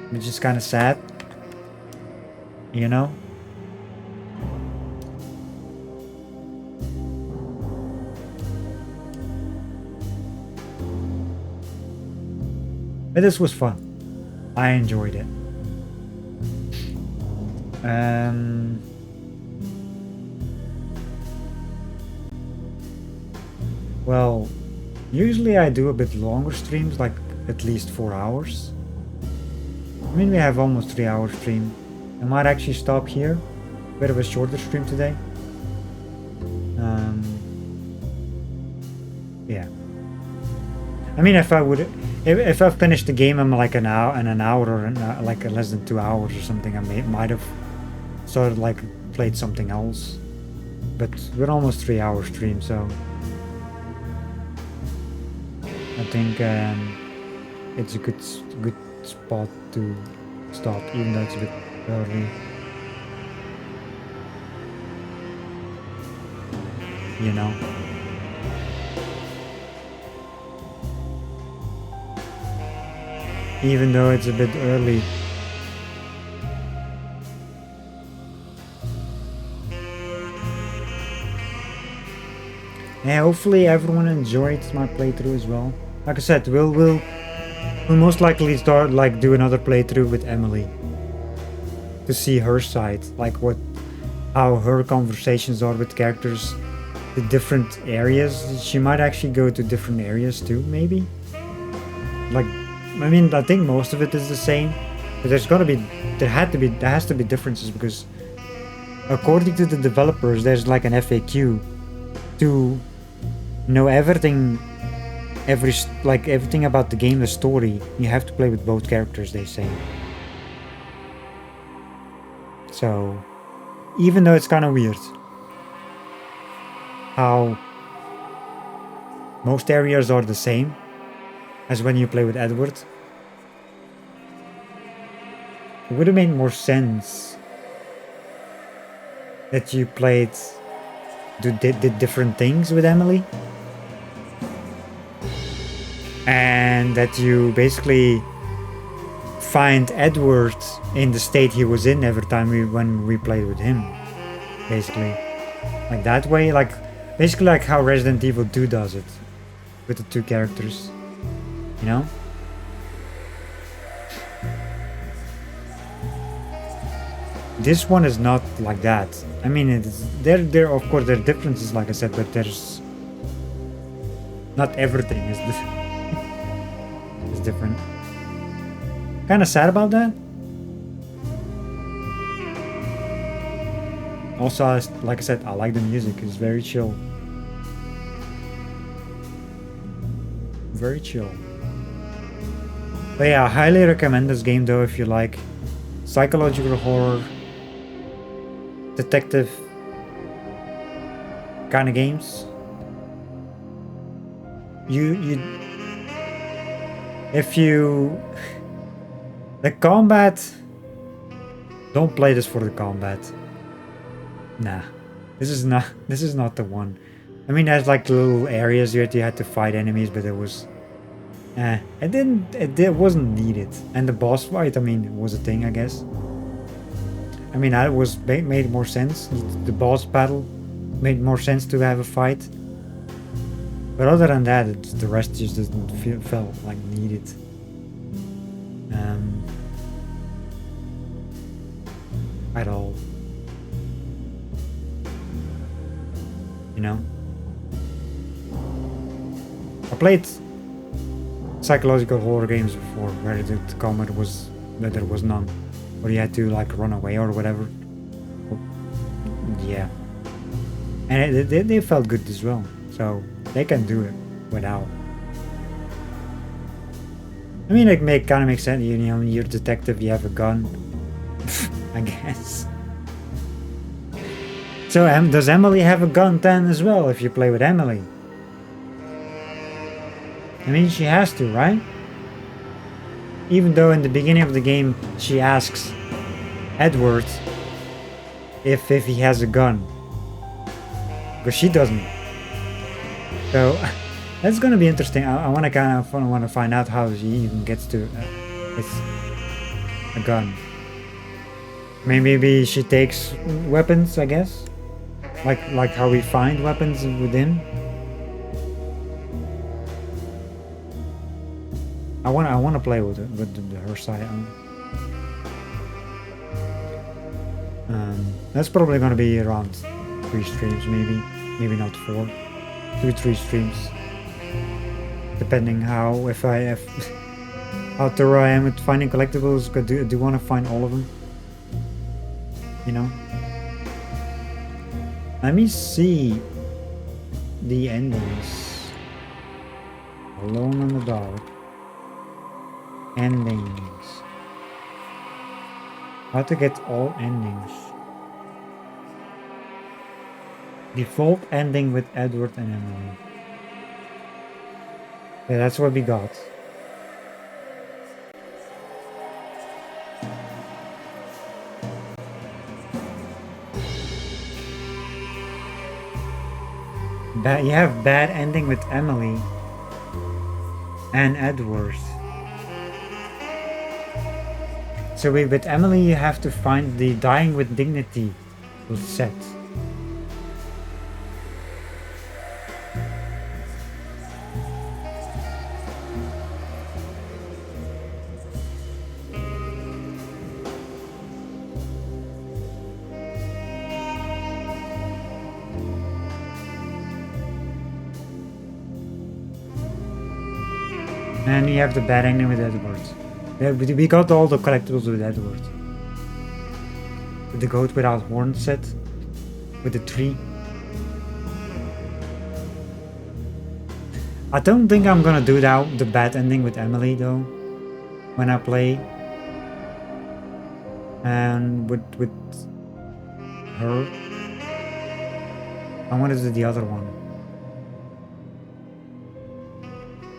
Which is kind of sad. You know? But this was fun. I enjoyed it. Well, usually I do a bit longer streams, like at least 4 hours. I mean, we have almost 3 hour stream. I might actually stop here. Bit of a shorter stream today. Yeah. I mean, if I finished the game in like an hour or like less than 2 hours or something, I might have started like played something else. But we're almost 3 hour stream, so I think it's a good spot to stop, even though it's a bit early. You know. Even though it's a bit early. Yeah, hopefully everyone enjoyed my playthrough as well. Like I said, we'll most likely start like do another playthrough with Emily to see her side, like how her conversations are with characters, the different areas. She might actually go to different areas too, maybe. Like, I mean, I think most of it is the same, but there has to be differences, because according to the developers, there's like an FAQ to know everything about the game, the story. You have to play with both characters, they say. So, even though it's kind of weird how most areas are the same, as when you play with Edward. It would have made more sense that you did different things with Emily. And that you basically find Edward in the state he was in every time when we played with him. Basically. Like that way, like basically like how Resident Evil 2 does it. With the two characters. You know? This one is not like that. I mean, there of course there are differences, like I said, but there's not everything is different. Kind of sad about that. Also, like I said, I like the music. It's very chill. Very chill. But yeah, I highly recommend this game though if you like psychological horror, detective kind of games. The combat, don't play this for the combat. Nah, this is not the one. I mean, there's like little areas you had to fight enemies, but it was, it wasn't needed. And the boss fight, I mean, it was a thing, I guess. I mean, that made more sense. The boss battle made more sense to have a fight. But other than that, the rest just didn't felt like needed. At all. You know? I played psychological horror games before where the combat was that there was none. Or you had to like run away or whatever. Yeah. And they felt good as well. So they can do it without. I mean, it kind of makes sense. You know, you're a detective, you have a gun. I guess. So does Emily have a gun then as well if you play with Emily? I mean, she has to, right? Even though in the beginning of the game she asks Edward if he has a gun. But she doesn't. So that's gonna be interesting. I want to find out how she even gets to a gun. Maybe she takes weapons, I guess. Like how we find weapons with him. I want to play with her side. That's probably gonna be around 3 streams, maybe not 4, 2-3 streams, depending how how thorough I am with finding collectibles. Do you want to find all of them? You know. Let me see the endings. Alone in the Dark. Endings. How to get all endings. Default ending with Edward and Emily. Yeah, that's what we got. You have bad ending with Emily and Edward. So with Emily you have to find the dying with dignity set. And you have the bad ending with Edward. Yeah, we got all the collectibles with Edward. With the goat without horns set. With the tree. I don't think I'm gonna do the bad ending with Emily though. When I play. And with her. I want to do the other one.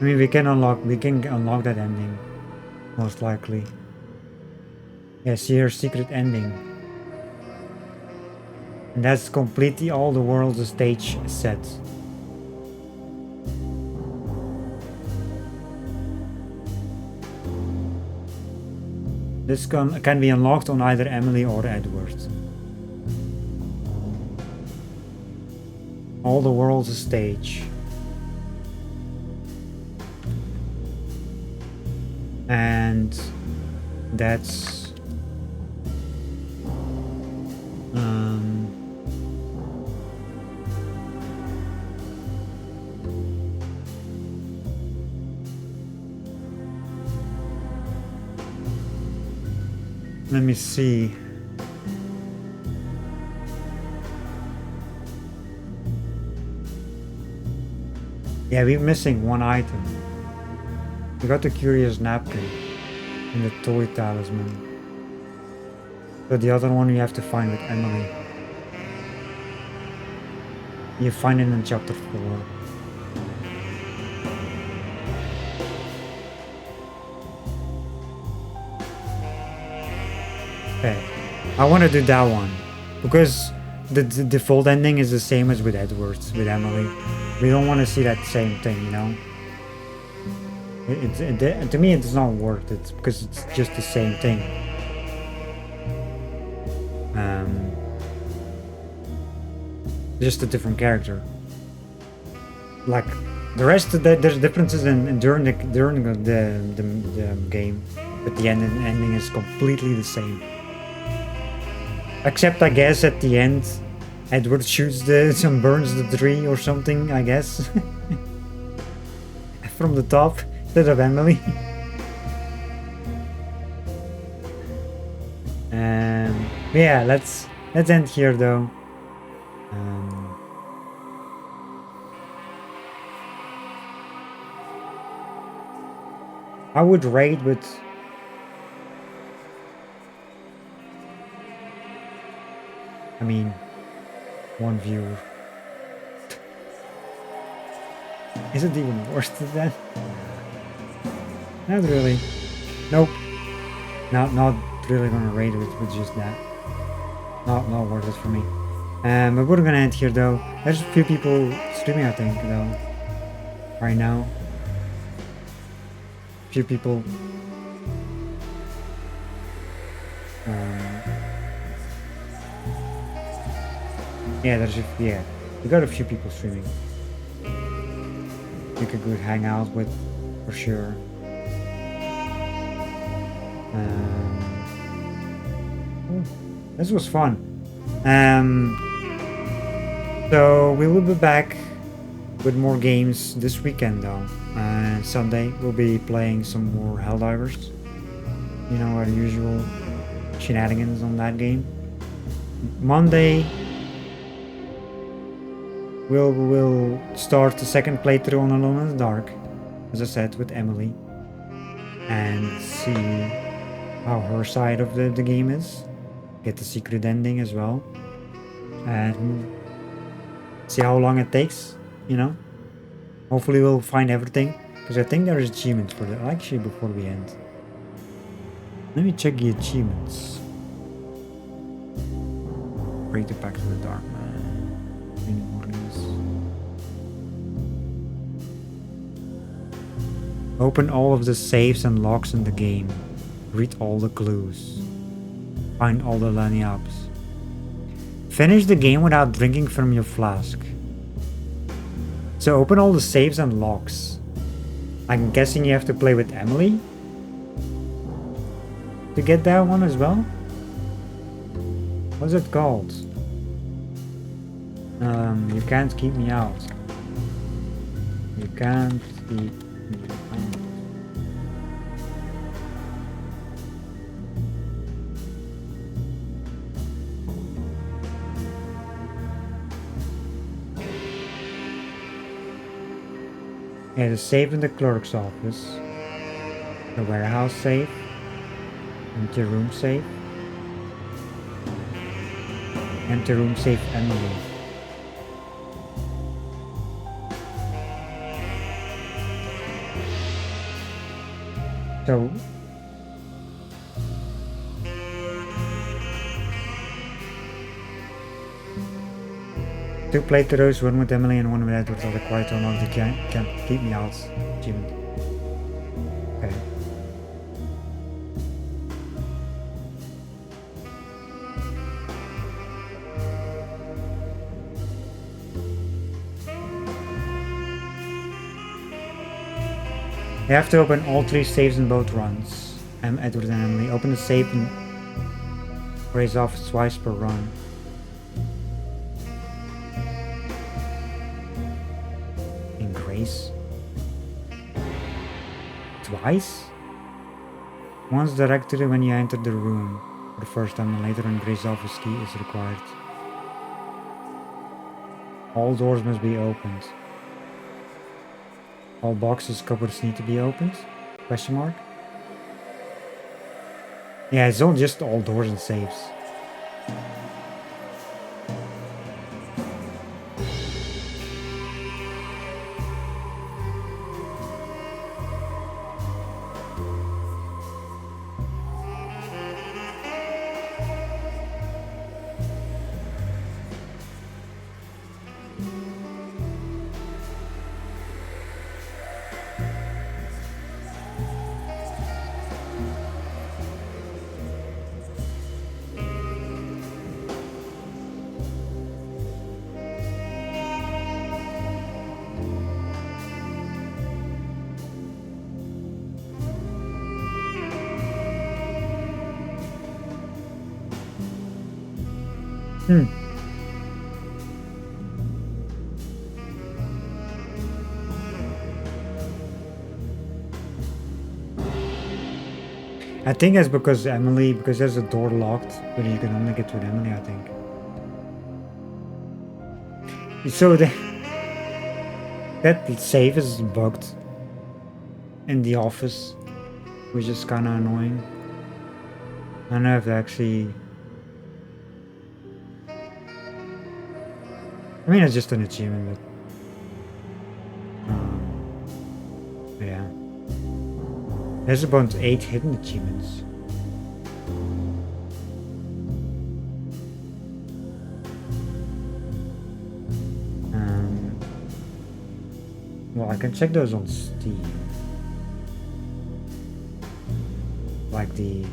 I mean, we can unlock that ending, most likely. Yeah, see her secret ending. And that's completely all the world's stage set. This can be unlocked on either Emily or Edward. All the world's stage. And that's let me see. Yeah, we're missing one item. We got the curious napkin and the toy talisman. But the other one you have to find with Emily. You find it in chapter 4. Okay, I want to do that one because the default ending is the same as with Edwards, with Emily. We don't want to see that same thing, you know. To me, it's not worth it because it's just the same thing. Just a different character. Like the rest of there's differences in during the game, but the ending is completely the same. Except I guess at the end, Edward shoots and burns the tree or something. I guess from the top instead of Emily. Yeah, let's end here though. I would raid with one viewer. Is it even worse than that? Not really. Nope. Not really gonna raid with just that. Not worth it for me. But we're gonna end here though. There's a few people streaming, I think, though. Right now. Few people. Yeah, we got a few people streaming. We could go hang out with, for sure. This was fun. So we will be back with more games this weekend though. Sunday we'll be playing some more Helldivers. You know, our usual shenanigans on that game. Monday we'll start the second playthrough on Alone in the Dark, as I said, with Emily, and see how her side of the game is. Get the secret ending as well, and see how long it takes, you know. Hopefully we'll find everything, because I think there is achievements for that. Actually, before we end, let me check the achievements. Break the Pact of the Dark Man. Open all of the safes and locks in the game. Read all the clues. Find all the lanyards. Finish the game without drinking from your flask. So open all the safes and locks. I'm guessing you have to play with Emily to get that one as well? What's it called? You can't keep me out. You can't keep me out. Yeah, the safe in the clerk's office, the warehouse safe, empty room safe, empty room safe Emily. So... two playthroughs, one with Emily and one with Edward, are required to unlock the can't keep me out achievement. Okay. You have to open all 3 saves in both runs. Edward and Emily. Open the save and raise off twice per run. In Grace? Twice? Once directly when you enter the room for the first time, and later when Grace office key is required. All doors must be opened. All boxes, cupboards need to be opened? Question mark? Yeah, it's all just all doors and safes. I think that's because there's a door locked, but you can only get with Emily, I think. So that safe is bugged in the office, which is kind of annoying. I don't know if they actually... I mean, it's just an achievement, but... yeah. There's about 8 hidden achievements. Well, I can check those on Steam. Like the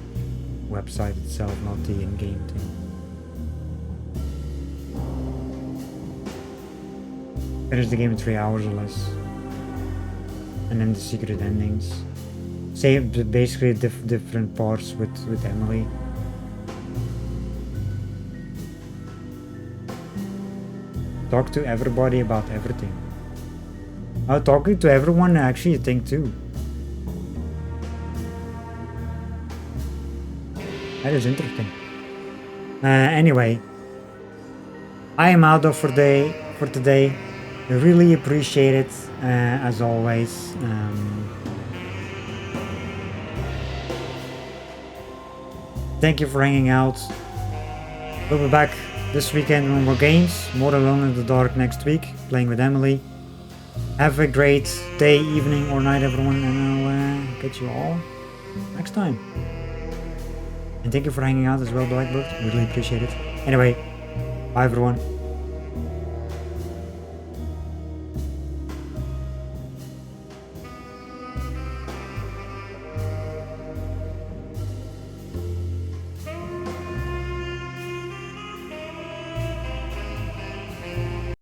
website itself, not the in-game thing. Finish the game in 3 hours or less. And then the secret endings. Save basically different parts with Emily. Talk to everybody about everything. Talking to everyone actually a thing too. That is interesting. Anyway, I am out of for today. I really appreciate it as always. Thank you for hanging out. We'll be back this weekend with more games. More Alone in the Dark next week, playing with Emily. Have a great day, evening, or night, everyone, and I'll catch you all next time. And thank you for hanging out as well, Blackbird. Really appreciate it. Anyway, bye everyone.